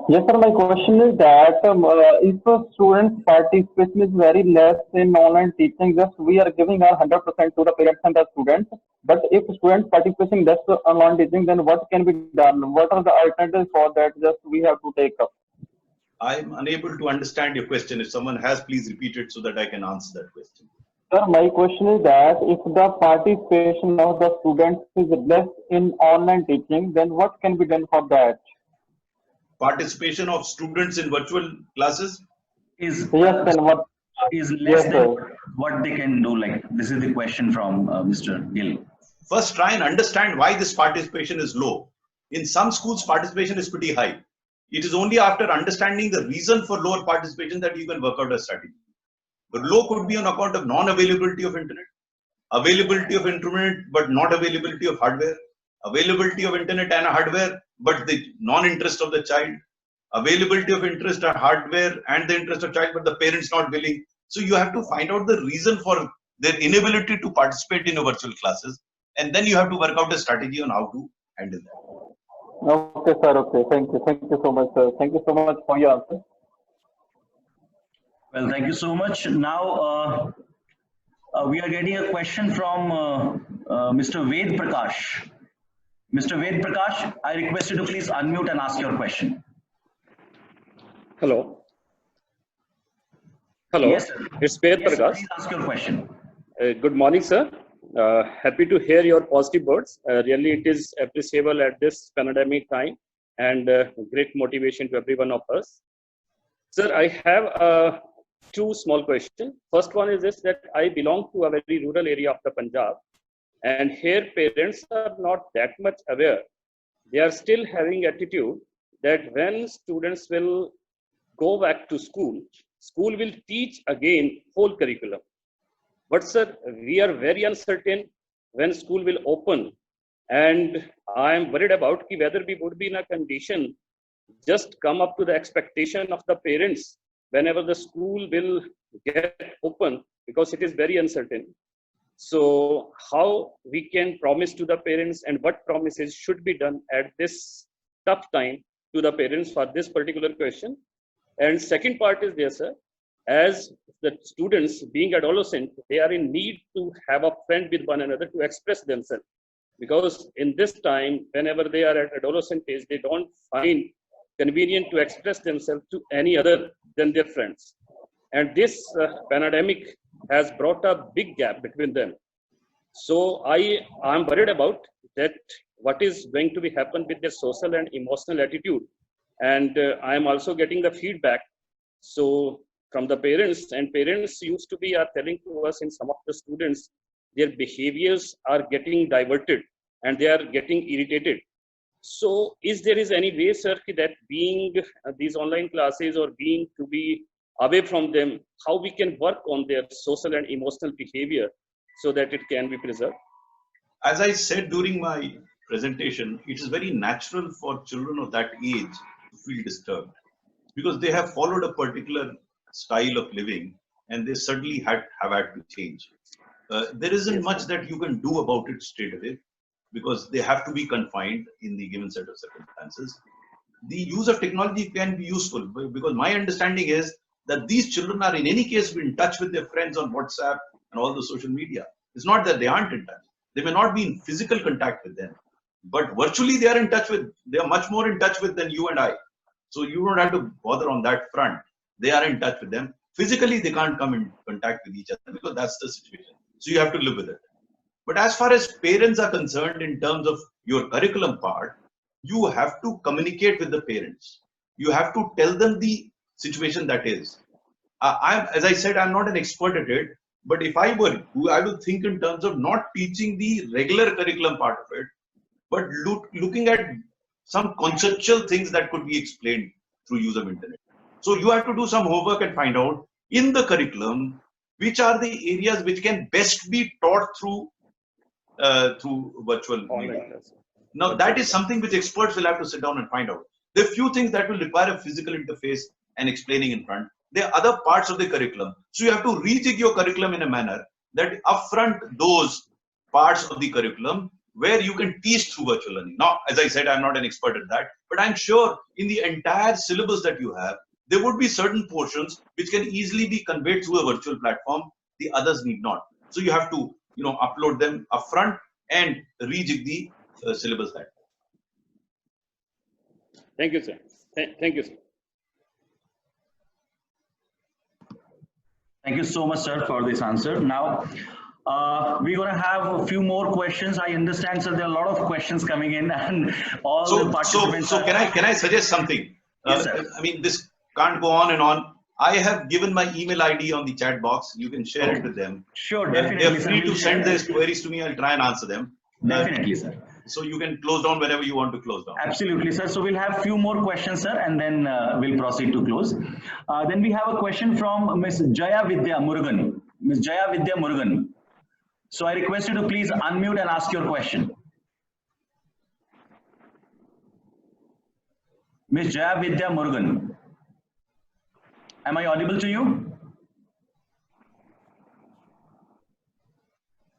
Yes, sir. My question is that if a student's participation is very less in online teaching, just we are giving our 100% to the parents and the students. But if students participation less online teaching, then what can be done? What are the alternatives for that? Just we have to take up. I'm unable to understand your question. If someone has, please repeat it so that I can answer that question. Sir, my question is that if the participation of the students is less in online teaching, then what can be done for that? Participation of students in virtual classes? Is Yes, then what? is less Yes, than sir. what they can do. Like this is the question from Mr. Gill. First, try and understand why this participation is low. In some schools, participation is pretty high. It is only after understanding the reason for lower participation that you can work out a strategy. But low could be on account of non-availability of internet, availability of internet but not availability of hardware, availability of internet and hardware but the non-interest of the child, availability of interest and hardware and the interest of child but the parents not willing. So you have to find out the reason for their inability to participate in a virtual classes, and then you have to work out a strategy on how to handle that. Okay, sir. Okay. Thank you. Thank you so much, sir. Thank you so much for your answer. Well, thank you so much. Now we are getting a question from Mr. Ved Prakash. Mr. Ved Prakash, I request you to please unmute and ask your question. Hello. Hello. Yes, sir. It's Ved Yes, sir. Prakash. Please ask your question. Good morning, sir. Happy to hear your positive words. Really, it is appreciable at this pandemic time and great motivation to every one of us. Sir, I have two small questions. First one is this, that I belong to a very rural area of the Punjab, and here parents are not that much aware. They are still having attitude that when students will go back to school, school will teach again whole curriculum. But sir, we are very uncertain when school will open, and I am worried about whether we would be in a condition just come up to the expectation of the parents whenever the school will get open, because it is very uncertain. So how we can promise to the parents and what promises should be done at this tough time to the parents for this particular question. And second part is there, sir, as the students being adolescent, they are in need to have a friend with one another to express themselves, because in this time, whenever they are at adolescent age, they don't find convenient to express themselves to any other than their friends. And this pandemic has brought a big gap between them. So I am worried about that what is going to be happen with their social and emotional attitude. And I am also getting the feedback so from the parents, and parents used to be are telling to us in some of the students, their behaviors are getting diverted and they are getting irritated. So is there is any way, sir, that being these online classes or being to be away from them, how we can work on their social and emotional behavior so that it can be preserved? As I said during my presentation, it is very natural for children of that age to feel disturbed because they have followed a particular style of living and they certainly have had to change. There isn't much that you can do about it straight away because they have to be confined in the given set of circumstances. The use of technology can be useful because my understanding is that these children are in any case in touch with their friends on WhatsApp and all the social media. It's not that they aren't in touch. They may not be in physical contact with them, but virtually they are in touch with, they are much more in touch with than you and I. So you don't have to bother on that front. They are in touch with them. Physically, they can't come in contact with each other because that's the situation. So you have to live with it. But as far as parents are concerned, in terms of your curriculum part, you have to communicate with the parents. You have to tell them the situation that is. As I said, I'm not an expert at it, but if I were you, I would think in terms of not teaching the regular curriculum part of it, but looking at some conceptual things that could be explained through use of internet. So you have to do some homework and find out in the curriculum which are the areas which can best be taught through virtual media. Now that is something which experts will have to sit down and find out. There are few things that will require a physical interface and explaining in front. There are other parts of the curriculum. So you have to rejig your curriculum in a manner that upfront those parts of the curriculum where you can teach through virtual learning. Now, as I said, I'm not an expert at that, but I'm sure in the entire syllabus that you have, there would be certain portions which can easily be conveyed through a virtual platform. The others need not. So you have to, upload them upfront and rejig the syllabus that. Thank you, sir. Thank you, sir. Thank you so much, sir, for this answer. Now, we're going to have a few more questions. I understand, sir, there are a lot of questions coming in, and all the participants. So can I suggest something? Yes, sir. I mean, this can't go on and on. I have given my email ID on the chat box. You can share it with them. Sure, definitely. They're free to send their queries to me. I'll try and answer them. Definitely, sir. So you can close down whenever you want to close down. Absolutely, sir. So we'll have few more questions, sir, and then we'll proceed to close. Then we have a question from Ms. Jaya Vidya Murugan. Ms. Jaya Vidya Murugan. So I request you to please unmute and ask your question. Ms. Jaya Vidya Murugan. Am I audible to you?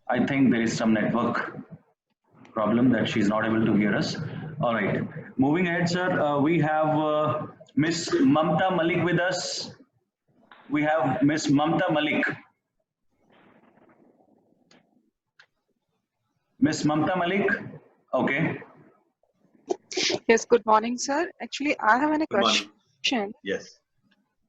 I think there is some network problem that she's not able to hear us. All right. Moving ahead, sir, we have Miss Mamta Malik with us. We have Miss Mamta Malik. Miss Mamta Malik. Okay. Yes, good morning, sir. Actually, I have a question. Yes.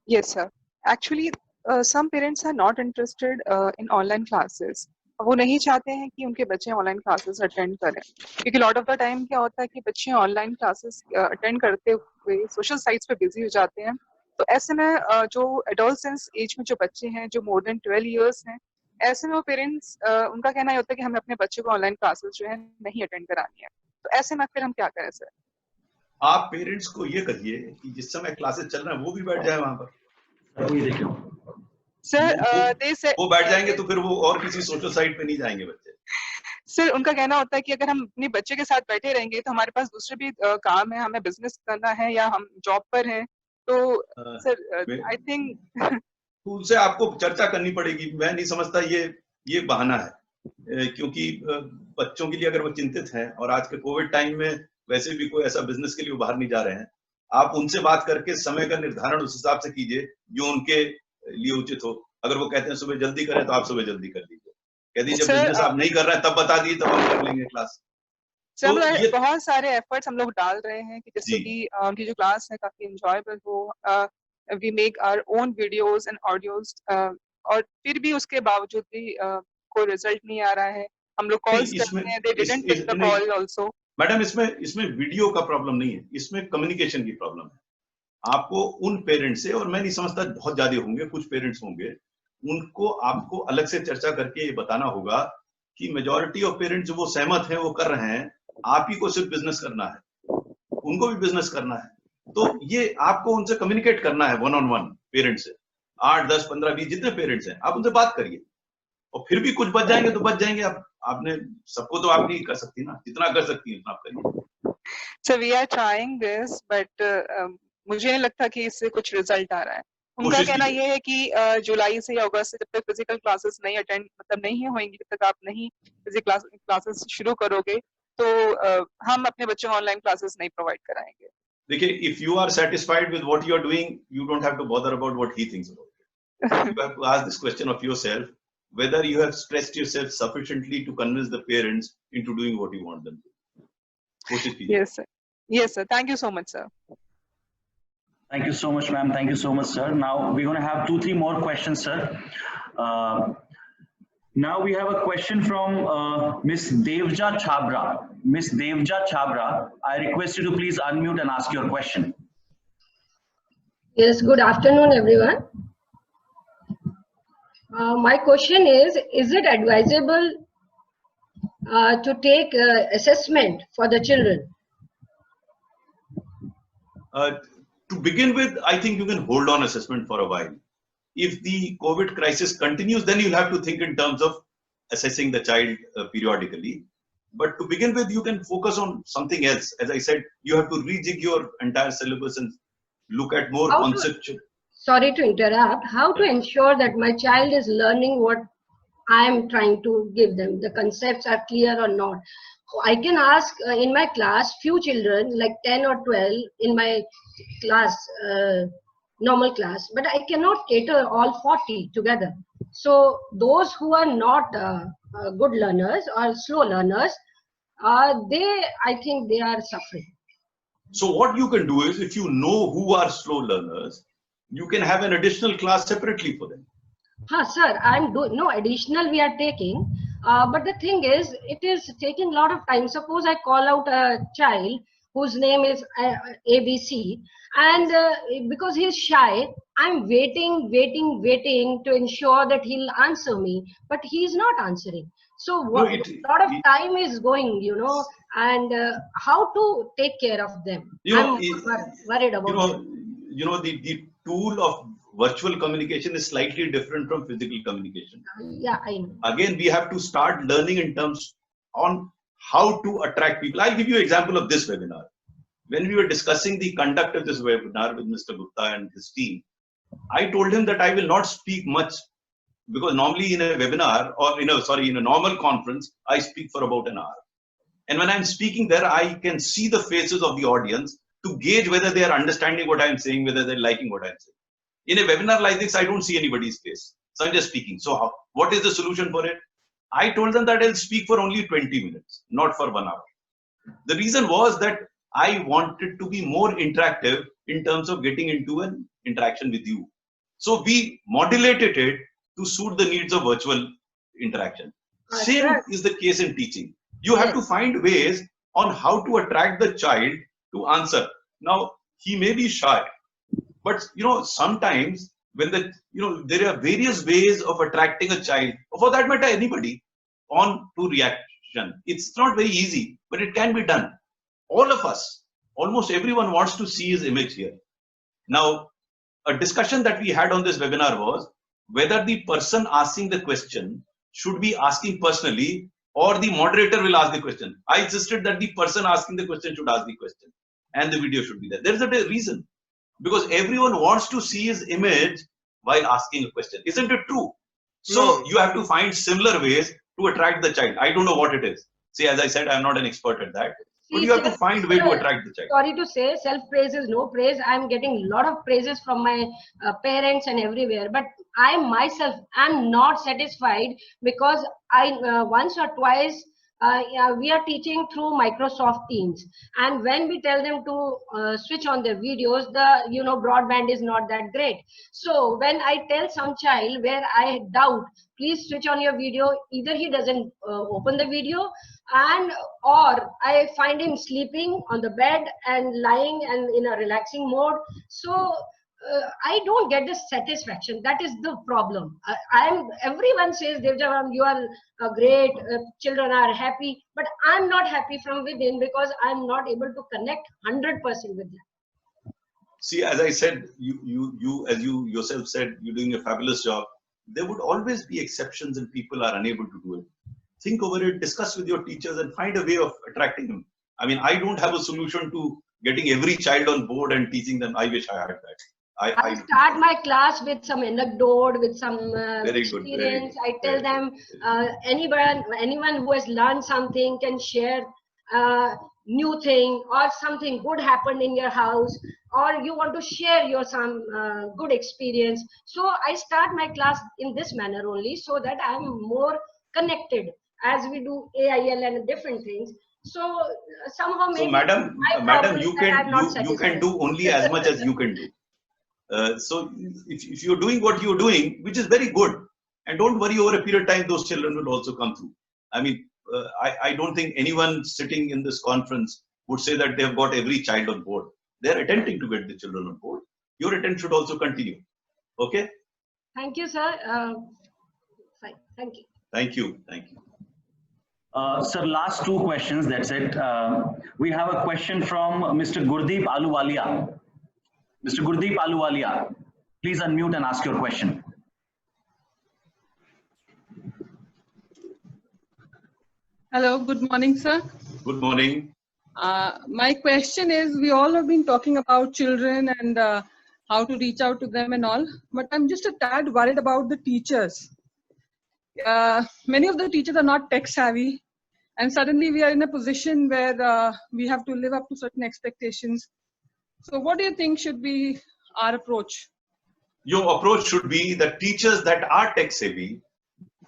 Yes, sir. Actually, some parents are not interested in online classes. वो नहीं चाहते हैं कि उनके बच्चे online classes attend करें, क्योंकि lot of the time क्या होता है कि बच्चे ऑनलाइन क्लासेस अटेंड करते हुए सोशल साइट्स पे बिजी हो जाते हैं. तो ऐसे में जो एडोलसेंस एज में जो बच्चे हैं जो मोर देन 12 इयर्स हैं, ऐसे में वो पेरेंट्स उनका कहना ये होता है कि हमें अपने बच्चे को ऑनलाइन क्लासेस जो है नहीं अटेंड करानी है. तो ऐसे में फिर हम क्या करें सर? आप पेरेंट्स को ये कहिए कि जिस समय क्लासेस चल रहे हैं वो भी बैठ जाए वहां पर. सर वो बैठ जाएंगे तो फिर वो और किसी सोशल साइट पे नहीं जाएंगे बच्चे. सर उनका कहना होता है कि अगर हम अपने बच्चे के साथ बैठे रहेंगे तो हमारे पास दूसरे भी काम है, हमें बिजनेस करना है या हम जॉब पर हैं. तो सर आई थिंक उनसे आपको चर्चा करनी पड़ेगी. मैं नहीं समझता ये बहाना है, क्योंकि बच्चों के लिए अगर वो चिंतित हैं और आज के कोविड टाइम में वैसे भी कोई ऐसा बिजनेस के लिए बाहर नहीं जा रहे हैं, आप उनसे बात करके समय का निर्धारण उस हिसाब से कीजिए जो उनके लिए उचित हो. अगर वो कहते हैं सुबह जल्दी करें तो आप सुबह जल्दी कर लीजिए. कह दीजिए बिजनेस आप नहीं कर रहे हैं तब बता दीजिए, तब हम कर लेंगे क्लास. सर बहुत सारे एफर्ट्स हम लोग डाल रहे हैं कि जैसे कि उनकी जो क्लास है काफी एंजॉयबल हो. We make our own videos and audios, और फिर भी उसके बावजूद भी कोई रिजल्ट नहीं आ रहा है. हम लोग कॉल्स करते हैं, they didn't pick the call also. Madam इसमें वीडियो का प्रॉब्लम नहीं है, इसमें कम्युनिकेशन की प्रॉब्लम है. आपको उन पेरेंट्स से, और मैं नहीं समझता बहुत ज्यादा होंगे, कुछ पेरेंट्स होंगे, उनको आपको अलग से चर्चा करके ये बताना होगा कि मेजॉरिटी ऑफ पेरेंट्स जो वो सहमत हैं वो कर रहे हैं, आप ही को सिर्फ बिजनेस करना है, उनको भी बिजनेस करना है. तो ये आपको उनसे कम्युनिकेट करना है वन ऑन वन पेरेंट्स से. 8, 10, 15, 20 जितने पेरेंट्स हैं आप उनसे बात करिए, और फिर भी कुछ बच जाएंगे तो बच जाएंगे. आपने सबको तो आप नहीं कर सकती ना, जितना कर सकती है उतना आप करिए. So we are trying this, but मुझे नहीं लगता कि इससे कुछ रिजल्ट आ रहा है. उनका कहना यह है कि जुलाई से या अगस्त से जब तक फिजिकल क्लासेस नहीं अटेंड नहीं होंगी, जब तक आप नहीं फिजिकल क्लासेस शुरू करोगे तो हम अपने बच्चों को ऑनलाइन क्लासेस नहीं प्रोवाइड कराएंगे. देखिए, if you are satisfied with what you are doing, you don't have to bother about what he thinks about it. You have to ask this question of yourself, whether you have stressed yourself sufficiently to convince the parents into doing what you want them to. Yes sir. Yes sir. Thank you so much sir. Thank you so much, ma'am. Thank you so much, sir. Now we're going to have 2-3 more questions, sir. Now we have a question from Miss Devja Chabra. Miss Devja Chabra, I request you to please unmute and ask your question. Yes, good afternoon, everyone. My question is it advisable to take assessment for the children? To begin with, I think you can hold on assessment for a while. If the COVID crisis continues, then you'll have to think in terms of assessing the child periodically. But to begin with, you can focus on something else. As I said, you have to rejig your entire syllabus and look at more conceptual. Sorry to interrupt. How to ensure that my child is learning what I am trying to give them? The concepts are clear or not? I can ask in my class few children like 10 or 12 in my class, normal class, but I cannot cater all 40 together. So those who are not good learners or slow learners, I think they are suffering. So what you can do is, if you know who are slow learners, you can have an additional class separately for them. Sir, I'm doing no additional we are taking, but the thing is, it is taking a lot of time. Suppose I call out a child whose name is ABC, and because he's shy, I'm waiting to ensure that he'll answer me, but he's not answering. So No, what, a lot of time is going, and how to take care of them? I'm worried about it. The tool of virtual communication is slightly different from physical communication. Yeah, I know. Again, we have to start learning in terms on how to attract people. I'll give you an example of this webinar. When we were discussing the conduct of this webinar with Mr. Gupta and his team, I told him that I will not speak much because normally in a webinar or in a normal conference, I speak for about an hour. And when I'm speaking there, I can see the faces of the audience to gauge whether they are understanding what I'm saying, whether they're liking what I'm saying. In a webinar like this, I don't see anybody's face. So I'm just speaking. So what is the solution for it? I told them that I'll speak for only 20 minutes, not for 1 hour. The reason was that I wanted to be more interactive in terms of getting into an interaction with you. So we modulated it to suit the needs of virtual interaction. Same is the case in teaching. You have to find ways on how to attract the child to answer. Now, he may be shy, but sometimes when there are various ways of attracting a child, or for that matter, anybody, on to reaction. It's not very easy, but it can be done. All of us, almost everyone wants to see his image here. Now, a discussion that we had on this webinar was whether the person asking the question should be asking personally or the moderator will ask the question. I insisted that the person asking the question should ask the question and the video should be there. There is a reason, because everyone wants to see his image while asking a question. Isn't it true? So you have to find similar ways to attract the child. I don't know what it is. See, as I said, I'm not an expert at that. But you have to find a way to attract the child. Sorry to say, self-praise is no praise. I'm getting a lot of praises from my parents and everywhere. But I myself am not satisfied because I once or twice we are teaching through Microsoft Teams, and when we tell them to switch on their videos, the broadband is not that great. So when I tell some child where I doubt, please switch on your video, either he doesn't open the video, and or I find him sleeping on the bed and lying and in a relaxing mode. So I don't get the satisfaction. That is the problem. Everyone says, Devjavan, you are great, children are happy, but I'm not happy from within because I'm not able to connect 100% with them. See, as I said, as you yourself said, you're doing a fabulous job. There would always be exceptions and people are unable to do it. Think over it, discuss with your teachers and find a way of attracting them. I mean, I don't have a solution to getting every child on board and teaching them. I wish I had that. I start my class with some anecdote, with some experience. I tell them anyone who has learned something can share new thing, or something good happened in your house, or you want to share your some good experience. So I start my class in this manner only, so that I'm more connected as we do AIL and different things. So somehow maybe madam, you can do only as much as you can do. So if you're doing what you're doing, which is very good, and don't worry, over a period of time, those children will also come through. I mean, I don't think anyone sitting in this conference would say that they've got every child on board. They're attempting to get the children on board. Your attempt should also continue. Okay? Thank you, sir. Fine. Thank you. Thank you. Thank you. Sir, last two questions, that's it. We have a question from Mr. Gurdeep Aluwalia. Mr. Gurdeep Aluwalia, please unmute and ask your question. Hello, good morning, sir. Good morning. My question is, we all have been talking about children and how to reach out to them and all, but I'm just a tad worried about the teachers. Many of the teachers are not tech savvy, and suddenly we are in a position where we have to live up to certain expectations. So what do you think should be our approach? Your approach should be that teachers that are tech savvy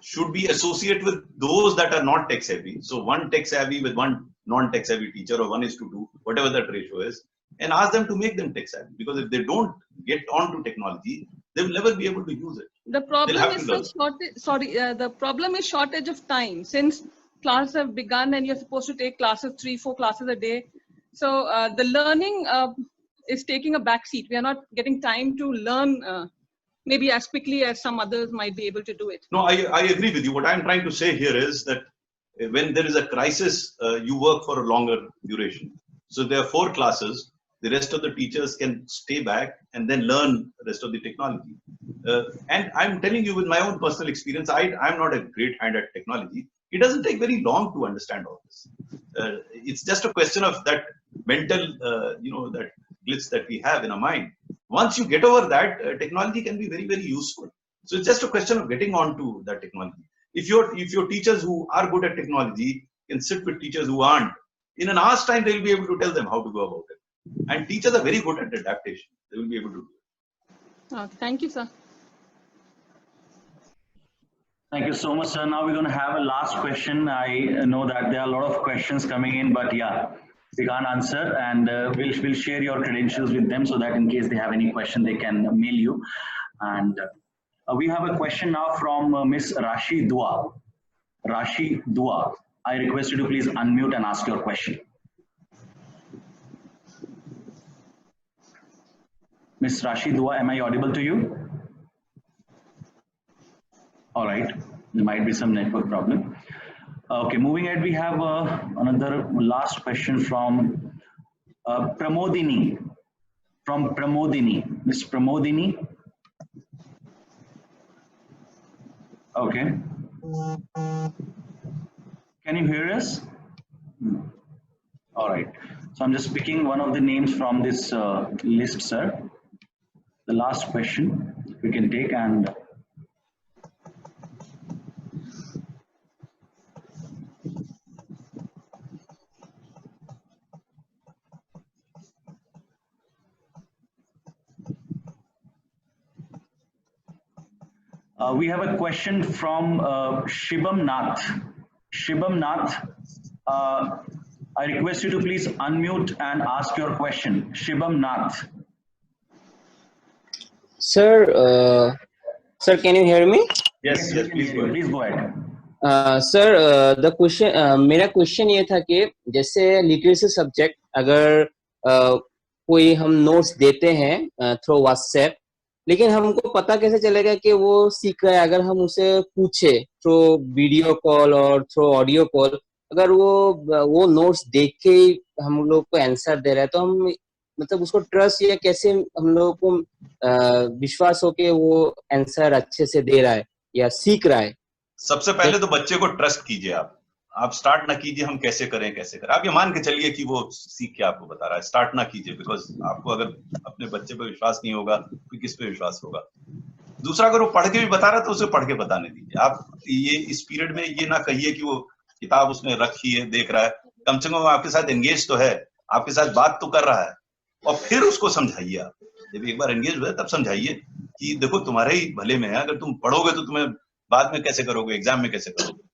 should be associated with those that are not tech savvy. So one tech savvy with one non-tech savvy teacher, or 1:2, whatever that ratio is, and ask them to make them tech savvy. Because if they don't get onto technology, they will never be able to use it. The problem have is to learn. the problem is shortage of time. Since classes have begun and you're supposed to take classes, 3-4 classes a day. So the learning is taking a back seat. We are not getting time to learn maybe as quickly as some others might be able to do it. No, I agree with you. What I'm trying to say here is that when there is a crisis, you work for a longer duration. So there are 4 classes. The rest of the teachers can stay back and then learn the rest of the technology. And I'm telling you with my own personal experience, I'm not a great hand at technology. It doesn't take very long to understand all this. It's just a question of that mental, that glitch that we have in our mind. Once you get over that, technology can be very, very useful. So it's just a question of getting onto that technology. If your teachers who are good at technology can sit with teachers who aren't, in an hour's time, they'll be able to tell them how to go about it. And teachers are very good at adaptation. They will be able to do it. Thank you, sir. Thank you so much, sir. Now we're going to have a last question. I know that there are a lot of questions coming in, but yeah, we can't answer, and we'll share your credentials with them so that in case they have any question, they can mail you. And we have a question now from Miss Rashi Dua. Rashi Dua, I request you to please unmute and ask your question. Miss Rashi Dua, am I audible to you? All right, there might be some network problem. Okay, moving ahead, we have another last question from Pramodini. From Pramodini, Miss Pramodini. Okay. Can you hear us? All right. So I'm just picking one of the names from this list, sir. The last question we can take, and we have a question from Shibam Nath. Shibam Nath, I request you to please unmute and ask your question. Shibam Nath. Sir, sir, can you hear me? Yes, yes, please go ahead. Please go ahead. Sir, the question, मेरा question ये था कि जैसे literacy subject अगर कोई हम notes देते हैं through WhatsApp, लेकिन हमको पता कैसे चलेगा कि वो सीख रहा है? अगर हम उसे पूछे थ्रू वीडियो कॉल और थ्रू ऑडियो कॉल, अगर वो नोट्स देख के हम लोग को आंसर दे रहा है, तो हम मतलब उसको ट्रस्ट या कैसे हम लोग को विश्वास हो कि वो आंसर अच्छे से दे रहा है या सीख रहा है? सबसे पहले तो बच्चे को ट्रस्ट कीजिए। आप स्टार्ट ना कीजिए हम कैसे करें। आप ये मान के चलिए कि वो सीख के आपको बता रहा है। स्टार्ट ना कीजिए, बिकॉज आपको अगर अपने बच्चे पे विश्वास नहीं होगा तो किस पे विश्वास होगा। दूसरा, अगर वो पढ़ के भी बता रहा है तो उसे पढ़ के बताने दीजिए। आप ये इस पीरियड में ये ना कहिए कि वो किताब उसने रखी है देख रहा है। कम से कम आपके साथ एंगेज तो है, आपके साथ बात तो कर रहा है, और फिर उसको समझाइए। आप जब एक बार एंगेज हुए तब समझाइए कि देखो तुम्हारे ही भले में है, अगर तुम पढ़ोगे तो तुम्हें बाद में कैसे करोगे, एग्जाम में कैसे करोगे।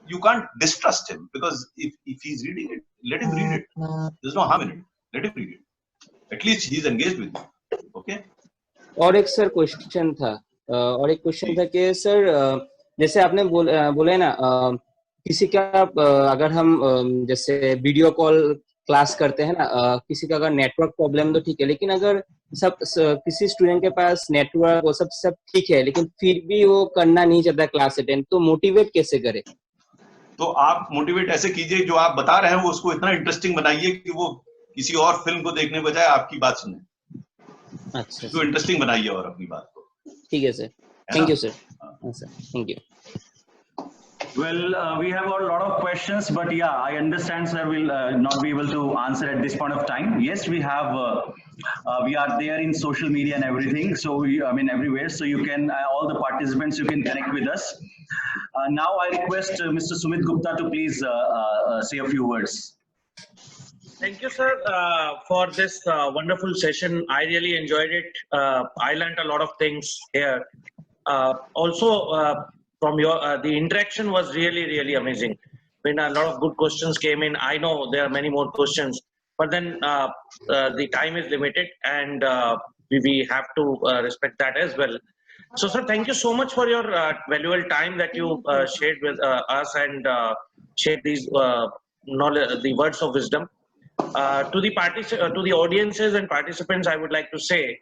You can't distrust him, because if he's reading it, let him read it. There's no harm in it. Let him read it. At least he's engaged with you. Okay? और एक सर क्वेश्चन था, कि sir जैसे आपने बोले ना, किसी का अगर हम जैसे वीडियो कॉल क्लास करते हैं ना, किसी का अगर नेटवर्क प्रॉब्लम तो ठीक है, लेकिन अगर किसी स्टूडेंट के पास नेटवर्क वो सब ठीक है, लेकिन फिर भी वो करना नहीं चाहता क्लास अटेंड, तो मोटिवेट कैसे करे? तो आप मोटिवेट ऐसे कीजिए, जो आप बता रहे हैं वो उसको इतना इंटरेस्टिंग बनाइए कि वो किसी और फिल्म को देखने बजाय आपकी बात सुने। अच्छा, तो इंटरेस्टिंग बनाइए और अपनी बात को। ठीक है sir, thank you sir. Thank you. Well, we have a lot of questions, but yeah, I understand, sir, will not be able to answer at this point of time. Yes, we have, we are there in social media and everything. So I mean, everywhere. So you can, all the participants, you can connect with us. Now I request Mr. Sumit Gupta to please say a few words. Thank you, sir, for this wonderful session. I really enjoyed it. I learned a lot of things here. Also, from your the interaction was really amazing. When a lot of good questions came in, I know there are many more questions, but then the time is limited, and we have to respect that as well. So, sir, thank you so much for your valuable time that you shared with us and shared these knowledge, the words of wisdom. To the audiences and participants, I would like to say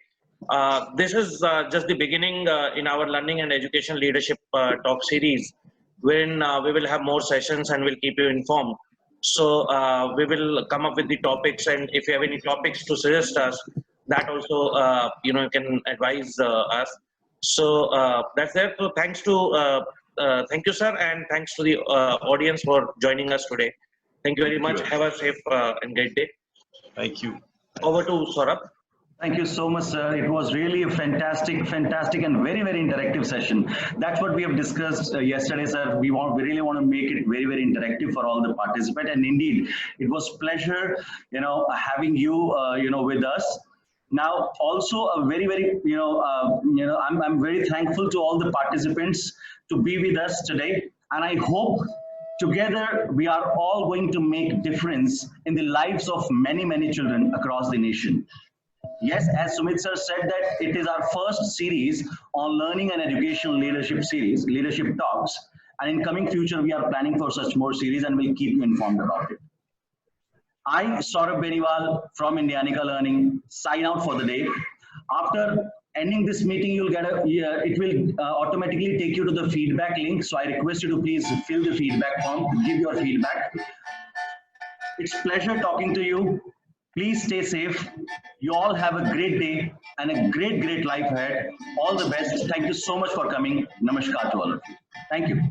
this is just the beginning in our learning and education leadership talk series, wherein we will have more sessions and we'll keep you informed. So we will come up with the topics, and if you have any topics to suggest us, that also you can advise us. So that's there. So thank you, sir, and thanks to the audience for joining us today. Thank you very much. Have a safe and great day. Thank you. Over to Swarup. Thank you so much, sir. It was really a fantastic and very, very interactive session. That's what we have discussed yesterday, sir. We really want to make it very, very interactive for all the participants. And indeed, it was pleasure, having you, with us. Now, also a very, very, I'm very thankful to all the participants to be with us today. And I hope together we are all going to make difference in the lives of many, many children across the nation. Yes, as Sumit sir said that it is our first series on learning and education leadership series, leadership talks. And in coming future, we are planning for such more series and we'll keep you informed about it. I, Swarup from Indianica Learning, sign out for the day. After ending this meeting, you'll get it will automatically take you to the feedback link. So I request you to please fill the feedback form, give your feedback. It's a pleasure talking to you. Please stay safe. You all have a great day and a great, great life ahead. All the best. Thank you so much for coming. Namaskar to all of you. Thank you.